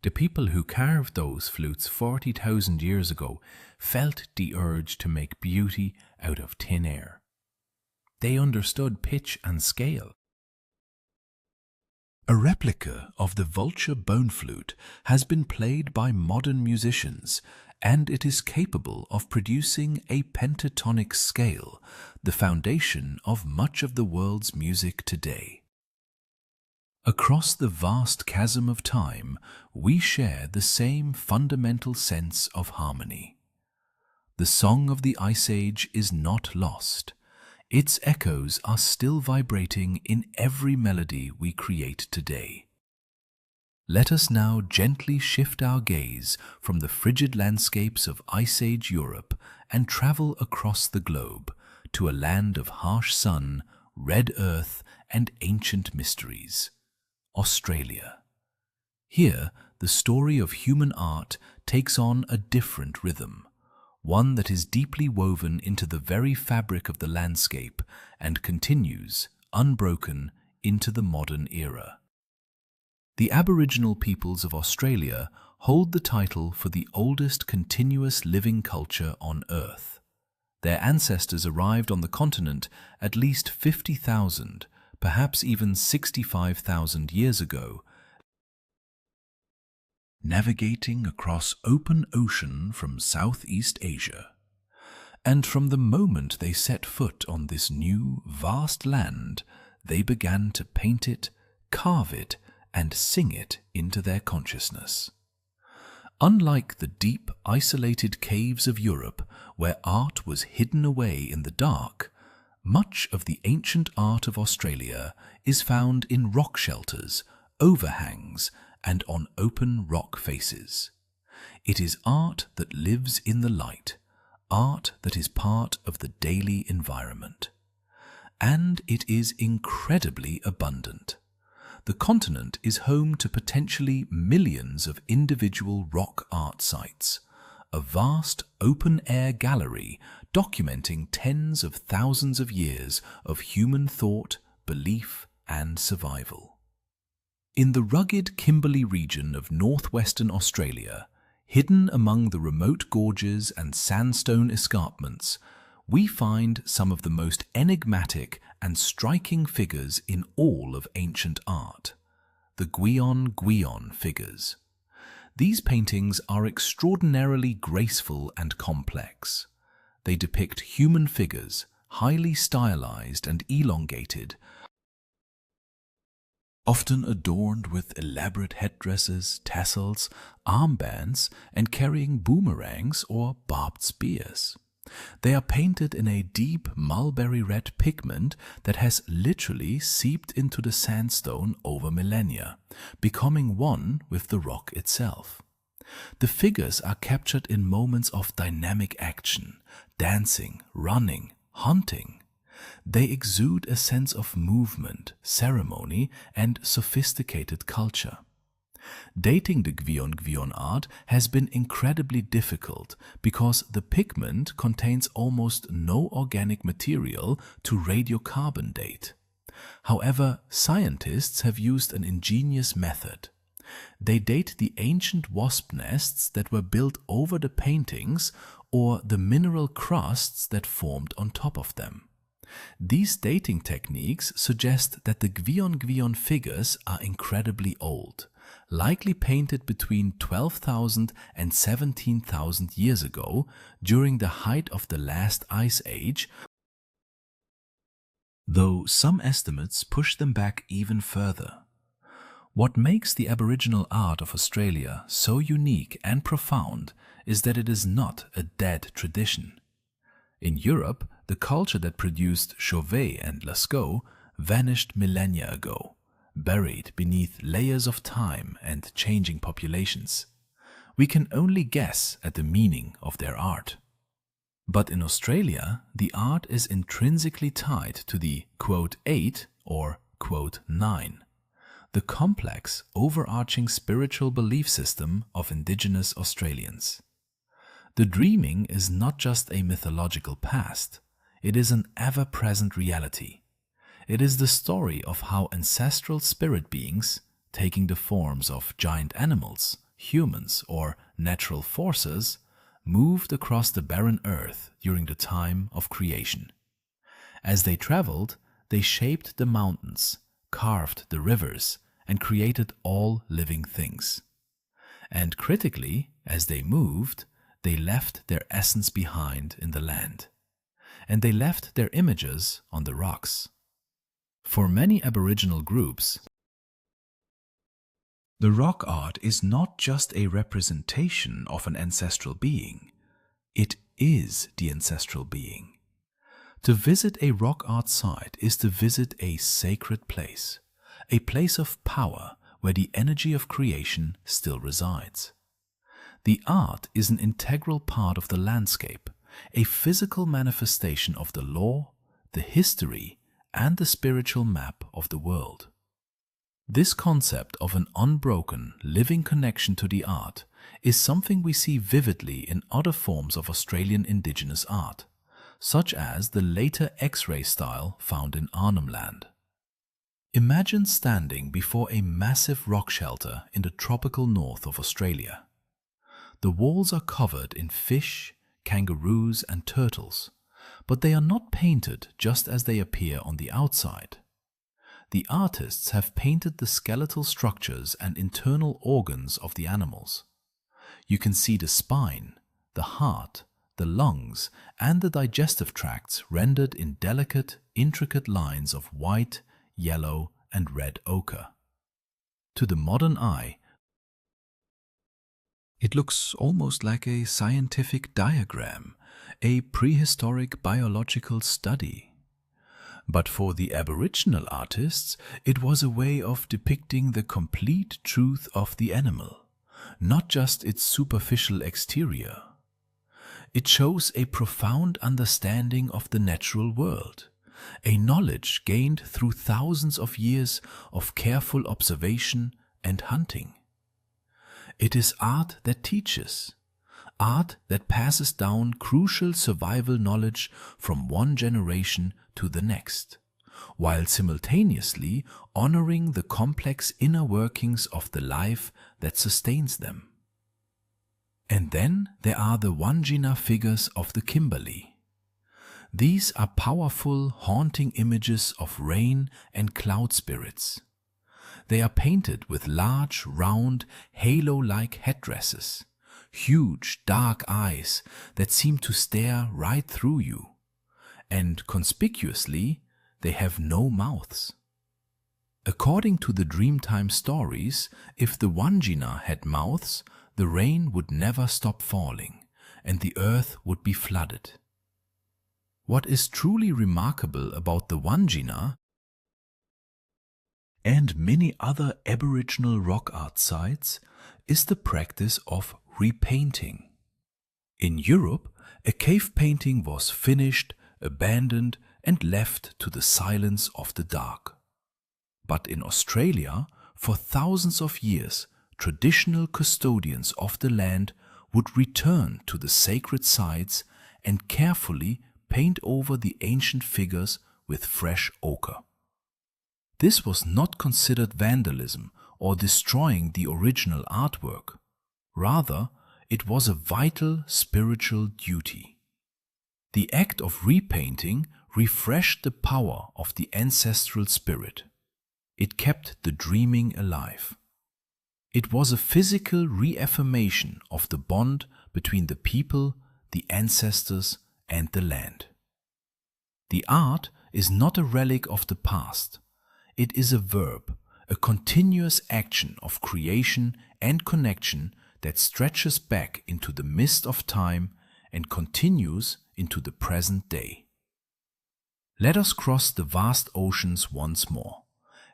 The people who carved those flutes 40,000 years ago felt the urge to make beauty out of thin air. They understood pitch and scale. A replica of the vulture bone flute has been played by modern musicians, and it is capable of producing a pentatonic scale, the foundation of much of the world's music today. Across the vast chasm of time, we share the same fundamental sense of harmony. The song of the Ice Age is not lost. Its echoes are still vibrating in every melody we create today. Let us now gently shift our gaze from the frigid landscapes of Ice Age Europe and travel across the globe to a land of harsh sun, red earth, and ancient mysteries. Australia. Here, the story of human art takes on a different rhythm, one that is deeply woven into the very fabric of the landscape and continues, unbroken, into the modern era. The Aboriginal peoples of Australia hold the title for the oldest continuous living culture on Earth. Their ancestors arrived on the continent at least 50,000, perhaps even 65,000 years ago, navigating across open ocean from Southeast Asia. And from the moment they set foot on this new, vast land, they began to paint it, carve it, and sing it into their consciousness. Unlike the deep, isolated caves of Europe, where art was hidden away in the dark, much of the ancient art of Australia is found in rock shelters, overhangs, and on open rock faces. It is art that lives in the light, art that is part of the daily environment. And it is incredibly abundant. The continent is home to potentially millions of individual rock art sites, a vast open-air gallery documenting tens of thousands of years of human thought, belief, and survival. In the rugged Kimberley region of northwestern Australia, hidden among the remote gorges and sandstone escarpments, we find some of the most enigmatic and striking figures in all of ancient art, the Guyon-guyon figures. These paintings are extraordinarily graceful and complex. They depict human figures, highly stylized and elongated, often adorned with elaborate headdresses, tassels, armbands, and carrying boomerangs or barbed spears. They are painted in a deep mulberry red pigment that has literally seeped into the sandstone over millennia, becoming one with the rock itself. The figures are captured in moments of dynamic action, dancing, running, hunting. They exude a sense of movement, ceremony, and sophisticated culture. Dating the Guyon-guyon art has been incredibly difficult because the pigment contains almost no organic material to radiocarbon date. However, scientists have used an ingenious method. They date the ancient wasp nests that were built over the paintings or the mineral crusts that formed on top of them. These dating techniques suggest that the Guyon-guyon figures are incredibly old, likely painted between 12,000 and 17,000 years ago during the height of the last ice age, though some estimates push them back even further. What makes the Aboriginal art of Australia so unique and profound is that it is not a dead tradition. In Europe, the culture that produced Chauvet and Lascaux vanished millennia ago, buried beneath layers of time and changing populations. We can only guess at the meaning of their art. But in Australia, the art is intrinsically tied to the quote 8 or quote 9, the complex, overarching spiritual belief system of Indigenous Australians. The dreaming is not just a mythological past, it is an ever-present reality. It is the story of how ancestral spirit beings, taking the forms of giant animals, humans, or natural forces, moved across the barren earth during the time of creation. As they traveled, they shaped the mountains, carved the rivers, and created all living things. And critically, as they moved, they left their essence behind in the land, and they left their images on the rocks. For many Aboriginal groups, the rock art is not just a representation of an ancestral being, it is the ancestral being. To visit a rock art site is to visit a sacred place, a place of power where the energy of creation still resides. The art is an integral part of the landscape, a physical manifestation of the law, the history, and the spiritual map of the world. This concept of an unbroken, living connection to the art is something we see vividly in other forms of Australian Indigenous art, such as the later X-ray style found in Arnhem Land. Imagine standing before a massive rock shelter in the tropical north of Australia. The walls are covered in fish, kangaroos, and turtles, but they are not painted just as they appear on the outside. The artists have painted the skeletal structures and internal organs of the animals. You can see the spine, the heart, the lungs, and the digestive tracts rendered in delicate, intricate lines of white, yellow, and red ochre. To the modern eye, it looks almost like a scientific diagram, a prehistoric biological study. But for the Aboriginal artists, it was a way of depicting the complete truth of the animal, not just its superficial exterior. It shows a profound understanding of the natural world, a knowledge gained through thousands of years of careful observation and hunting. It is art that teaches, art that passes down crucial survival knowledge from one generation to the next, while simultaneously honoring the complex inner workings of the life that sustains them. And then there are the Wandjina figures of the Kimberley. These are powerful, haunting images of rain and cloud spirits. They are painted with large, round, halo-like headdresses, huge, dark eyes that seem to stare right through you, and conspicuously, they have no mouths. According to the Dreamtime stories, if the Wandjina had mouths, the rain would never stop falling, and the earth would be flooded. What is truly remarkable about the Wandjina and many other Aboriginal rock art sites is the practice of repainting. In Europe, a cave painting was finished, abandoned, and left to the silence of the dark. But in Australia, for thousands of years, traditional custodians of the land would return to the sacred sites and carefully paint over the ancient figures with fresh ochre. This was not considered vandalism or destroying the original artwork. Rather, it was a vital spiritual duty. The act of repainting refreshed the power of the ancestral spirit. It kept the dreaming alive. It was a physical reaffirmation of the bond between the people, the ancestors, and the land. The art is not a relic of the past. It is a verb, a continuous action of creation and connection that stretches back into the mist of time and continues into the present day. Let us cross the vast oceans once more,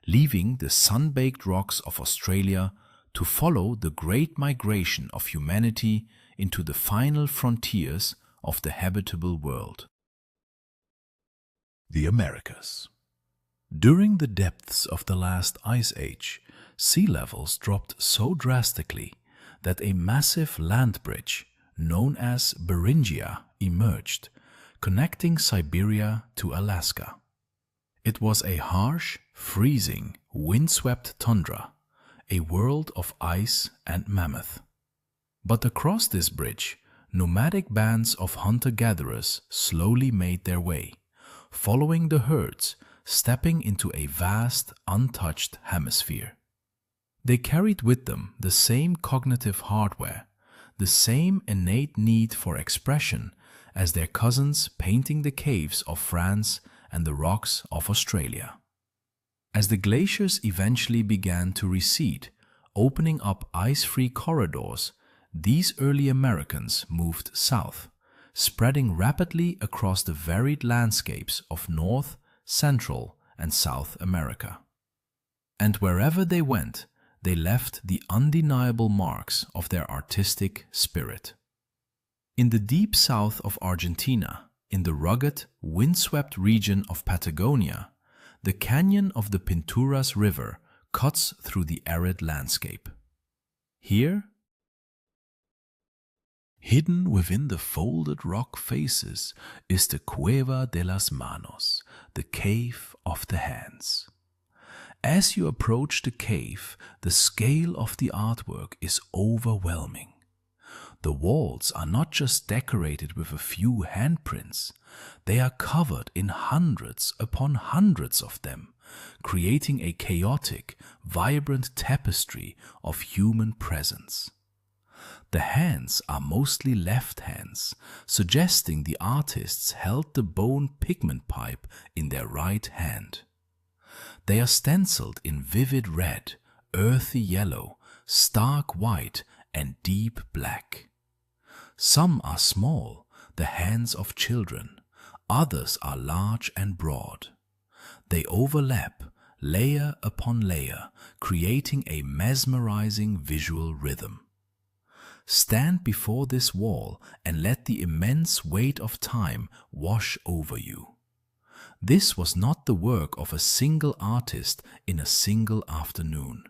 leaving the sun-baked rocks of Australia to follow the great migration of humanity into the final frontiers of the habitable world. The Americas. During the depths of the last ice age, sea levels dropped so drastically that a massive land bridge known as Beringia emerged, connecting Siberia to Alaska. It was a harsh, freezing, windswept tundra, a world of ice and mammoth. But across this bridge, nomadic bands of hunter-gatherers slowly made their way, following the herds, stepping into a vast, untouched hemisphere. They carried with them the same cognitive hardware, the same innate need for expression as their cousins painting the caves of France and the rocks of Australia. As the glaciers eventually began to recede, opening up ice-free corridors, these early Americans moved south, spreading rapidly across the varied landscapes of North, Central, and South America. And wherever they went, they left the undeniable marks of their artistic spirit. In the deep south of Argentina, in the rugged, windswept region of Patagonia, the canyon of the Pinturas River cuts through the arid landscape. Here, hidden within the folded rock faces, is the Cueva de las Manos, the Cave of the Hands. As you approach the cave, the scale of the artwork is overwhelming. The walls are not just decorated with a few handprints, they are covered in hundreds upon hundreds of them, creating a chaotic, vibrant tapestry of human presence. The hands are mostly left hands, suggesting the artists held the bone pigment pipe in their right hand. They are stenciled in vivid red, earthy yellow, stark white, and deep black. Some are small, the hands of children, others are large and broad. They overlap, layer upon layer, creating a mesmerizing visual rhythm. Stand before this wall and let the immense weight of time wash over you. This was not the work of a single artist in a single afternoon.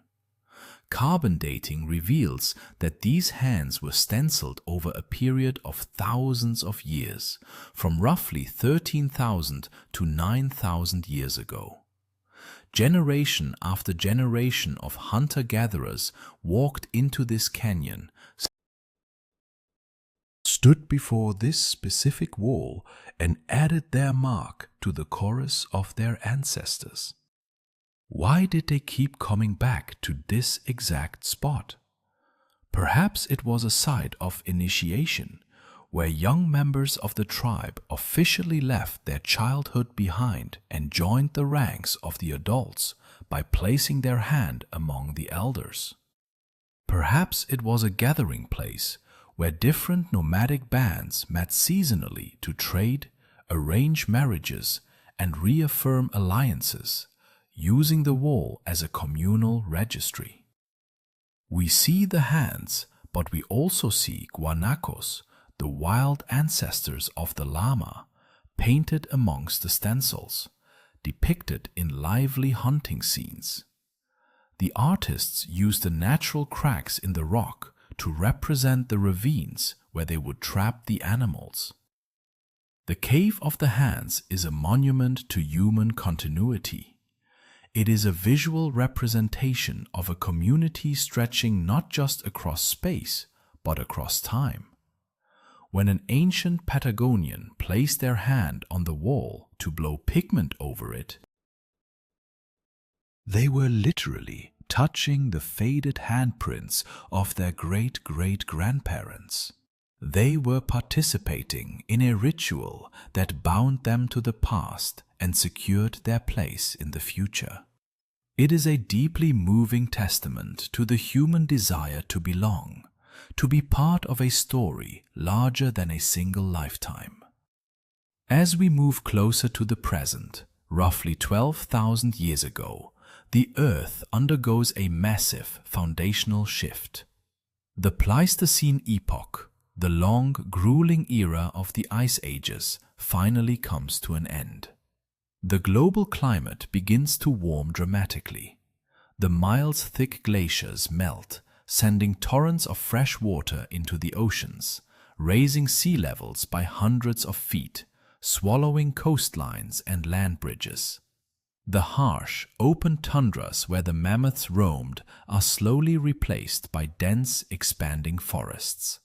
Carbon dating reveals that these hands were stenciled over a period of thousands of years, from roughly 13,000 to 9,000 years ago. Generation after generation of hunter-gatherers walked into this canyon, stood before this specific wall, and added their mark to the chorus of their ancestors. Why did they keep coming back to this exact spot? Perhaps it was a site of initiation, where young members of the tribe officially left their childhood behind and joined the ranks of the adults by placing their hand among the elders. Perhaps it was a gathering place where different nomadic bands met seasonally to trade, arrange marriages, and reaffirm alliances, using the wall as a communal registry. We see the hands, but we also see guanacos, the wild ancestors of the llama, painted amongst the stencils, depicted in lively hunting scenes. The artists used the natural cracks in the rock to represent the ravines where they would trap the animals. The Cave of the Hands is a monument to human continuity. It is a visual representation of a community stretching not just across space, but across time. When an ancient Patagonian placed their hand on the wall to blow pigment over it, they were literally touching the faded handprints of their great-great-grandparents. They were participating in a ritual that bound them to the past and secured their place in the future. It is a deeply moving testament to the human desire to belong, to be part of a story larger than a single lifetime. As we move closer to the present, roughly 12,000 years ago, the Earth undergoes a massive foundational shift. The Pleistocene epoch, the long, grueling era of the Ice Ages, finally comes to an end. The global climate begins to warm dramatically. The miles-thick glaciers melt, sending torrents of fresh water into the oceans, raising sea levels by hundreds of feet, swallowing coastlines and land bridges. The harsh, open tundras where the mammoths roamed are slowly replaced by dense, expanding forests.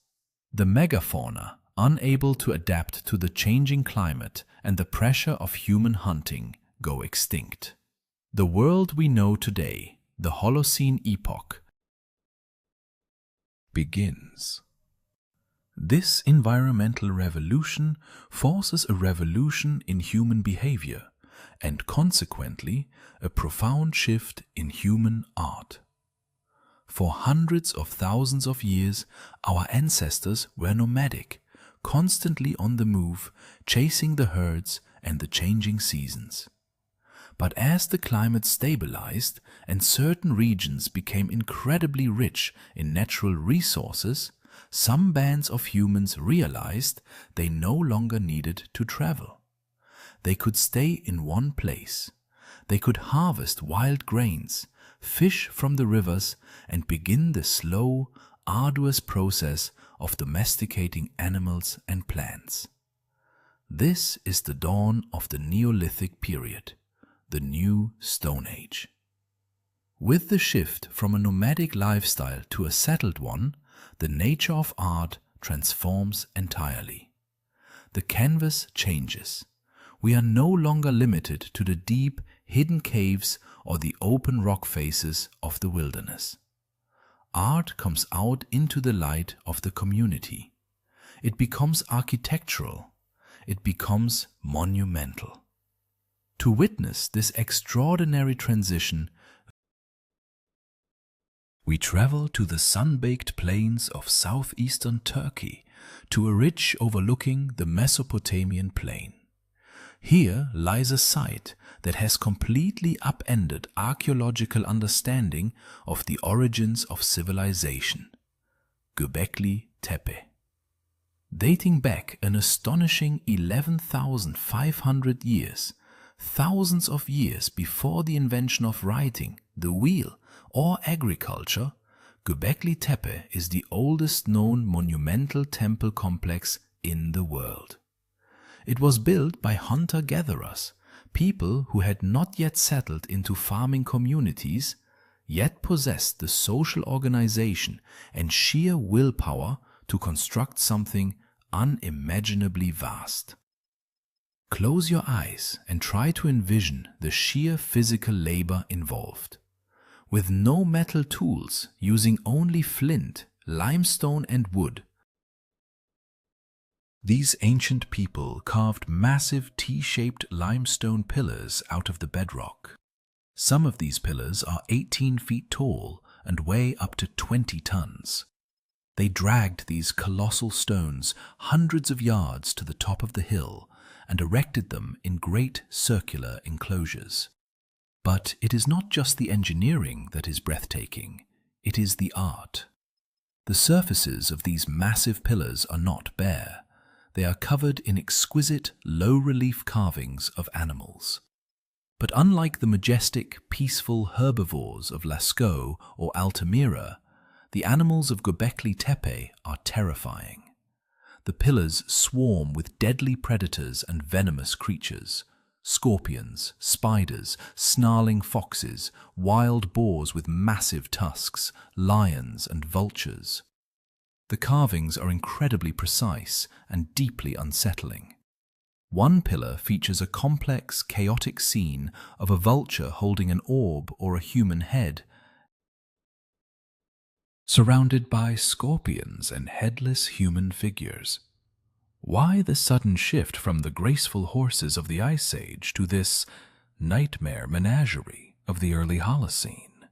The megafauna, unable to adapt to the changing climate and the pressure of human hunting, go extinct. The world we know today, the Holocene epoch, begins. This environmental revolution forces a revolution in human behavior and consequently a profound shift in human art. For hundreds of thousands of years, our ancestors were nomadic, constantly on the move, chasing the herds and the changing seasons. But as the climate stabilized and certain regions became incredibly rich in natural resources, some bands of humans realized they no longer needed to travel. They could stay in one place. They could harvest wild grains, fish from the rivers, and begin the slow, arduous process of domesticating animals and plants. This is the dawn of the Neolithic period, the new Stone Age. With the shift from a nomadic lifestyle to a settled one, the nature of art transforms entirely. The canvas changes. We are no longer limited to the deep, hidden caves or the open rock faces of the wilderness. Art comes out into the light of the community. It becomes architectural. It becomes monumental. To witness this extraordinary transition, we travel to the sun-baked plains of southeastern Turkey, to a ridge overlooking the Mesopotamian plain. Here lies a site that has completely upended archaeological understanding of the origins of civilization, Gebekli Tepe. Dating back an astonishing 11,500 years, thousands of years before the invention of writing, the wheel, or agriculture, Gebekli Tepe is the oldest known monumental temple complex in the world. It was built by hunter-gatherers, people who had not yet settled into farming communities, yet possessed the social organization and sheer willpower to construct something unimaginably vast. Close your eyes and try to envision the sheer physical labor involved. With no metal tools, using only flint, limestone and wood, these ancient people carved massive T-shaped limestone pillars out of the bedrock. Some of these pillars are 18 feet tall and weigh up to 20 tons. They dragged these colossal stones hundreds of yards to the top of the hill and erected them in great circular enclosures. But it is not just the engineering that is breathtaking, it is the art. The surfaces of these massive pillars are not bare. They are covered in exquisite, low-relief carvings of animals. But unlike the majestic, peaceful herbivores of Lascaux or Altamira, the animals of Gebekli Tepe are terrifying. The pillars swarm with deadly predators and venomous creatures. Scorpions, spiders, snarling foxes, wild boars with massive tusks, lions and vultures. The carvings are incredibly precise and deeply unsettling. One pillar features a complex, chaotic scene of a vulture holding an orb or a human head, surrounded by scorpions and headless human figures. Why the sudden shift from the graceful horses of the Ice Age to this nightmare menagerie of the early Holocene?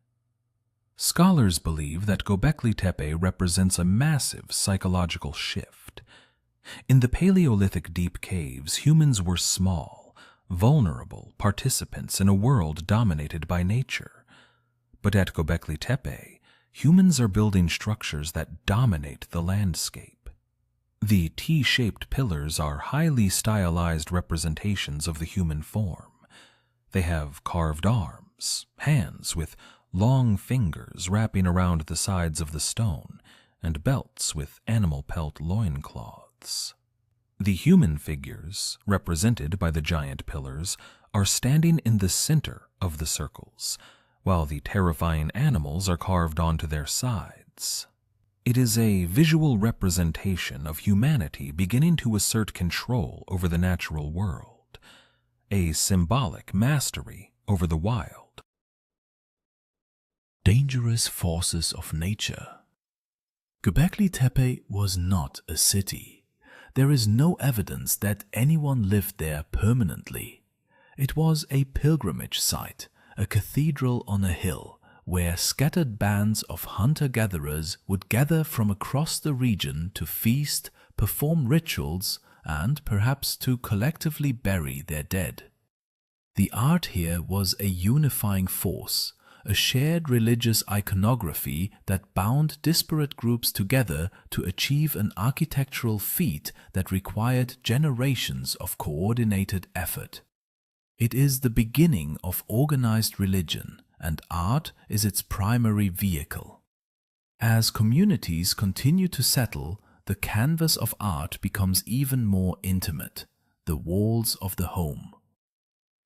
Scholars believe that Gobekli Tepe represents a massive psychological shift. In the Paleolithic deep caves, humans were small, vulnerable participants in a world dominated by nature. But at Gobekli Tepe, humans are building structures that dominate the landscape. The T-shaped pillars are highly stylized representations of the human form. They have carved arms, hands with long fingers wrapping around the sides of the stone, and belts with animal pelt loincloths. The human figures, represented by the giant pillars, are standing in the center of the circles, while the terrifying animals are carved onto their sides. It is a visual representation of humanity beginning to assert control over the natural world, a symbolic mastery over the wild. Dangerous forces of nature. Gebekli Tepe was not a city. There is no evidence that anyone lived there permanently. It was a pilgrimage site, a cathedral on a hill, where scattered bands of hunter-gatherers would gather from across the region to feast, perform rituals, and perhaps to collectively bury their dead. The art here was a unifying force, a shared religious iconography that bound disparate groups together to achieve an architectural feat that required generations of coordinated effort. It is the beginning of organized religion, and art is its primary vehicle. As communities continue to settle, the canvas of art becomes even more intimate, the walls of the home.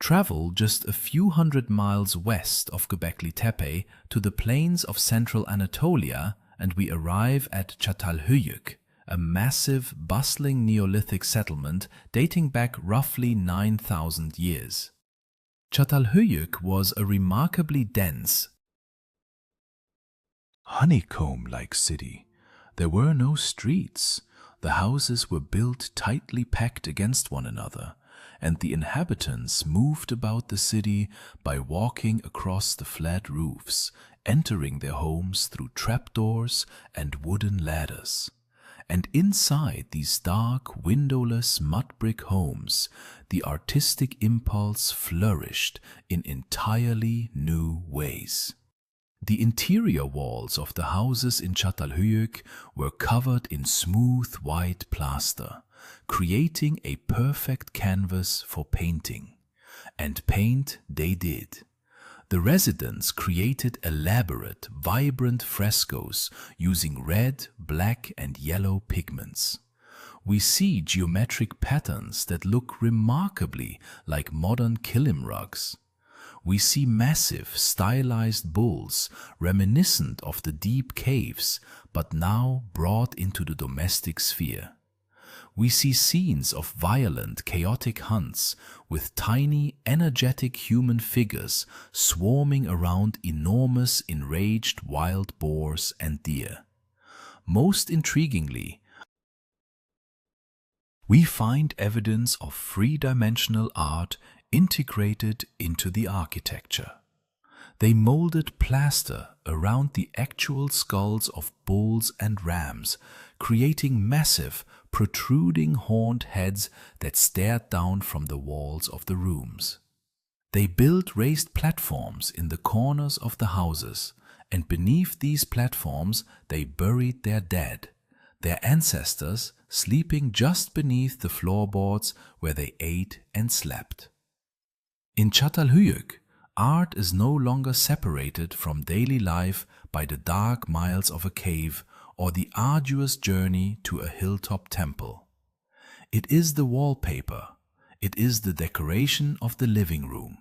Travel just a few hundred miles west of Gebekli Tepe to the plains of central Anatolia, and we arrive at Çatalhöyük, a massive, bustling Neolithic settlement dating back roughly 9,000 years. Çatalhöyük was a remarkably dense, honeycomb-like city. There were no streets. The houses were built tightly packed against one another, and the inhabitants moved about the city by walking across the flat roofs, entering their homes through trapdoors and wooden ladders. And inside these dark, windowless mud brick homes, the artistic impulse flourished in entirely new ways. The interior walls of the houses in Çatalhöyük were covered in smooth white plaster, creating a perfect canvas for painting. And paint they did. The residents created elaborate, vibrant frescoes using red, black, and yellow pigments. We see geometric patterns that look remarkably like modern kilim rugs. We see massive, stylized bulls reminiscent of the deep caves, but now brought into the domestic sphere. We see scenes of violent, chaotic hunts with tiny, energetic human figures swarming around enormous, enraged wild boars and deer. Most intriguingly, we find evidence of three-dimensional art integrated into the architecture. They molded plaster around the actual skulls of bulls and rams, creating massive, protruding horned heads that stared down from the walls of the rooms. They built raised platforms in the corners of the houses, and beneath these platforms they buried their dead, their ancestors sleeping just beneath the floorboards where they ate and slept. In Çatalhöyük, art is no longer separated from daily life by the dark miles of a cave or the arduous journey to a hilltop temple. It is the wallpaper. It is the decoration of the living room.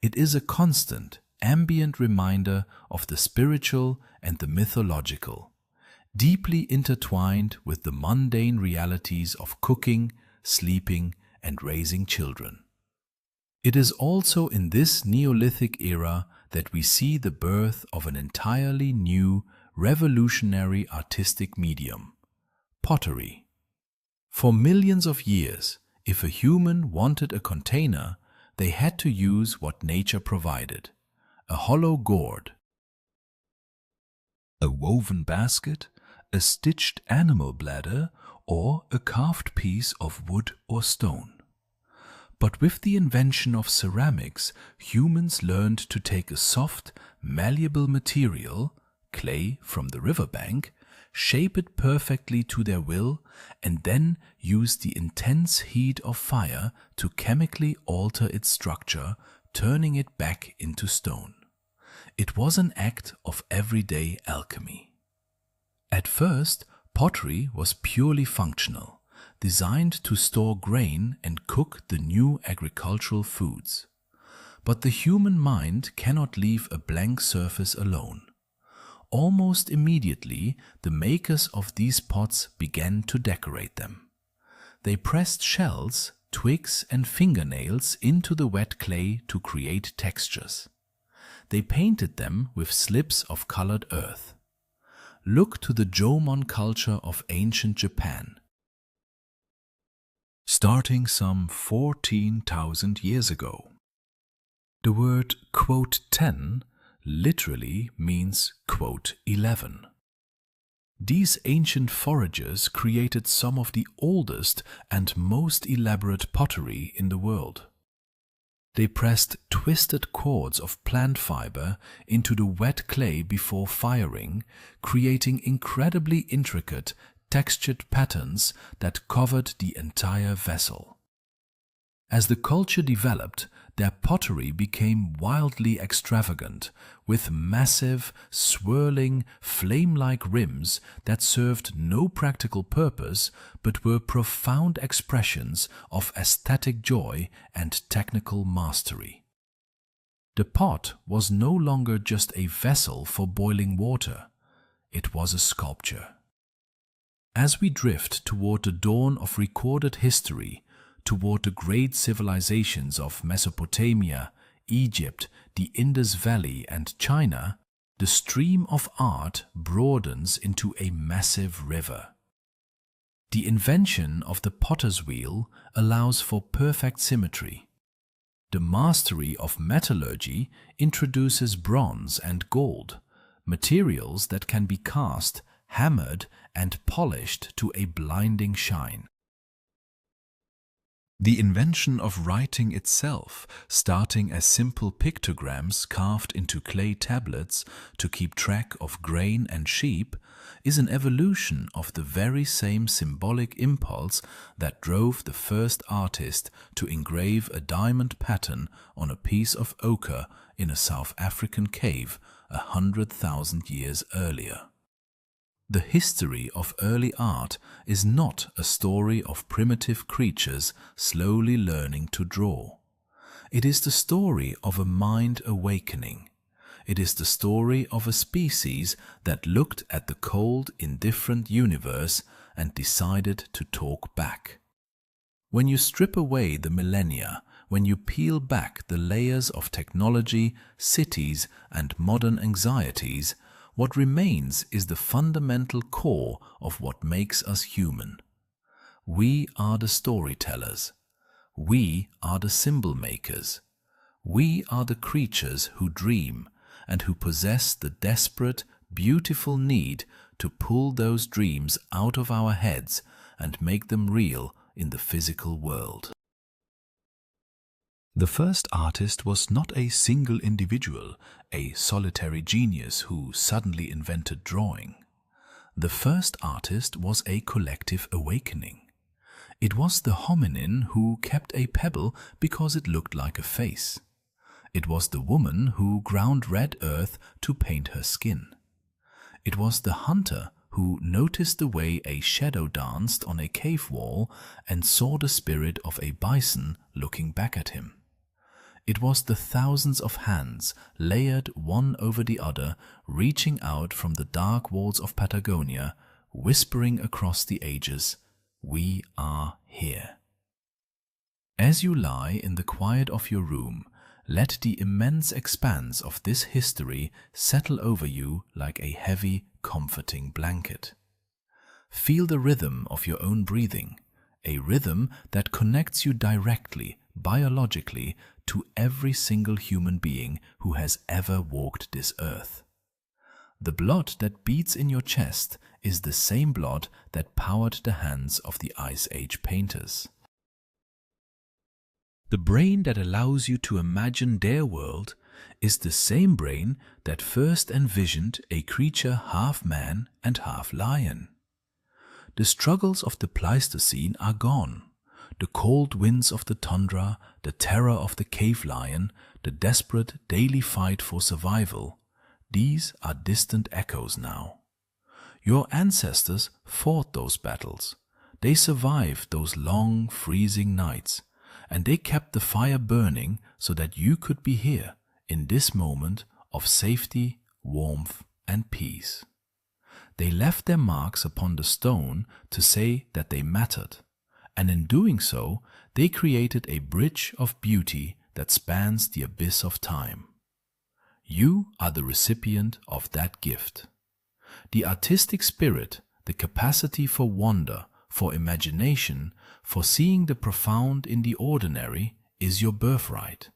It is a constant, ambient reminder of the spiritual and the mythological, deeply intertwined with the mundane realities of cooking, sleeping, and raising children. It is also in this Neolithic era that we see the birth of an entirely new, revolutionary artistic medium, pottery. For millions of years, if a human wanted a container, they had to use what nature provided: a hollow gourd, a woven basket, a stitched animal bladder, or a carved piece of wood or stone. But with the invention of ceramics, humans learned to take a soft, malleable material, clay from the riverbank, shape it perfectly to their will, and then use the intense heat of fire to chemically alter its structure, turning it back into stone. It was an act of everyday alchemy. At first, pottery was purely functional, designed to store grain and cook the new agricultural foods. But the human mind cannot leave a blank surface alone. Almost immediately, the makers of these pots began to decorate them. They pressed shells, twigs, and fingernails into the wet clay to create textures. They painted them with slips of colored earth. Look to the Jomon culture of ancient Japan. Starting some 14,000 years ago. The word quote 10 literally means quote 11. These ancient foragers created some of the oldest and most elaborate pottery in the world. They pressed twisted cords of plant fiber into the wet clay before firing, creating incredibly intricate, textured patterns that covered the entire vessel. As the culture developed, their pottery became wildly extravagant, with massive, swirling, flame-like rims that served no practical purpose but were profound expressions of aesthetic joy and technical mastery. The pot was no longer just a vessel for boiling water. It was a sculpture. As we drift toward the dawn of recorded history, toward the great civilizations of Mesopotamia, Egypt, the Indus Valley, and China, the stream of art broadens into a massive river. The invention of the potter's wheel allows for perfect symmetry. The mastery of metallurgy introduces bronze and gold, materials that can be cast, hammered, and polished to a blinding shine. The invention of writing itself, starting as simple pictograms carved into clay tablets to keep track of grain and sheep, is an evolution of the very same symbolic impulse that drove the first artist to engrave a diamond pattern on a piece of ochre in a South African cave 100,000 years earlier. The history of early art is not a story of primitive creatures slowly learning to draw. It is the story of a mind awakening. It is the story of a species that looked at the cold, indifferent universe and decided to talk back. When you strip away the millennia, when you peel back the layers of technology, cities, and modern anxieties, what remains is the fundamental core of what makes us human. We are the storytellers. We are the symbol makers. We are the creatures who dream and who possess the desperate, beautiful need to pull those dreams out of our heads and make them real in the physical world. The first artist was not a single individual, a solitary genius who suddenly invented drawing. The first artist was a collective awakening. It was the hominin who kept a pebble because it looked like a face. It was the woman who ground red earth to paint her skin. It was the hunter who noticed the way a shadow danced on a cave wall and saw the spirit of a bison looking back at him. It was the thousands of hands, layered one over the other, reaching out from the dark walls of Patagonia, whispering across the ages, "We are here." As you lie in the quiet of your room, Let the immense expanse of this history settle over you like a heavy, comforting blanket. Feel the rhythm of your own breathing, a rhythm that connects you directly, biologically, to every single human being who has ever walked this earth. The blood that beats in your chest is the same blood that powered the hands of the Ice Age painters. The brain that allows you to imagine their world is the same brain that first envisioned a creature half man and half lion. The struggles of the Pleistocene are gone. The cold winds of the tundra, the terror of the cave lion, the desperate daily fight for survival, these are distant echoes now. Your ancestors fought those battles. They survived those long, freezing nights, and they kept the fire burning so that you could be here in this moment of safety, warmth, and peace. They left their marks upon the stone to say that they mattered, and in doing so, they created a bridge of beauty that spans the abyss of time. You are the recipient of that gift. The artistic spirit, the capacity for wonder, for imagination, for seeing the profound in the ordinary, is your birthright.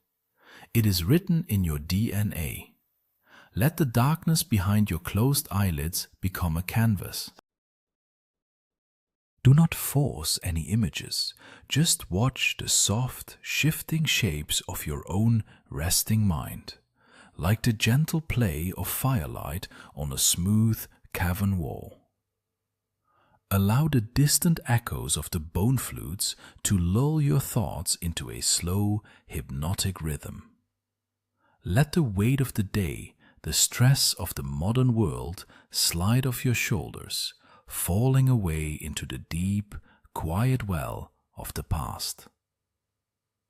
It is written in your DNA. Let the darkness behind your closed eyelids become a canvas. Do not force any images, just watch the soft, shifting shapes of your own resting mind, like the gentle play of firelight on a smooth cavern wall. Allow the distant echoes of the bone flutes to lull your thoughts into a slow, hypnotic rhythm. Let the weight of the day, the stress of the modern world, slide off your shoulders, falling away into the deep, quiet well of the past.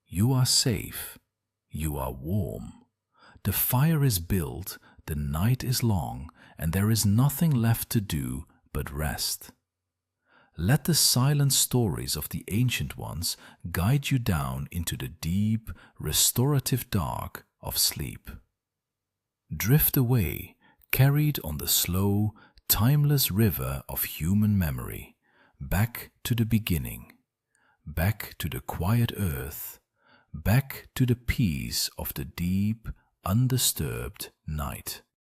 You are safe. You are warm. The fire is built, the night is long, and there is nothing left to do but rest. Let the silent stories of the ancient ones guide you down into the deep, restorative dark of sleep. Drift away, carried on the slow, timeless river of human memory, back to the beginning, back to the quiet earth, back to the peace of the deep, undisturbed night.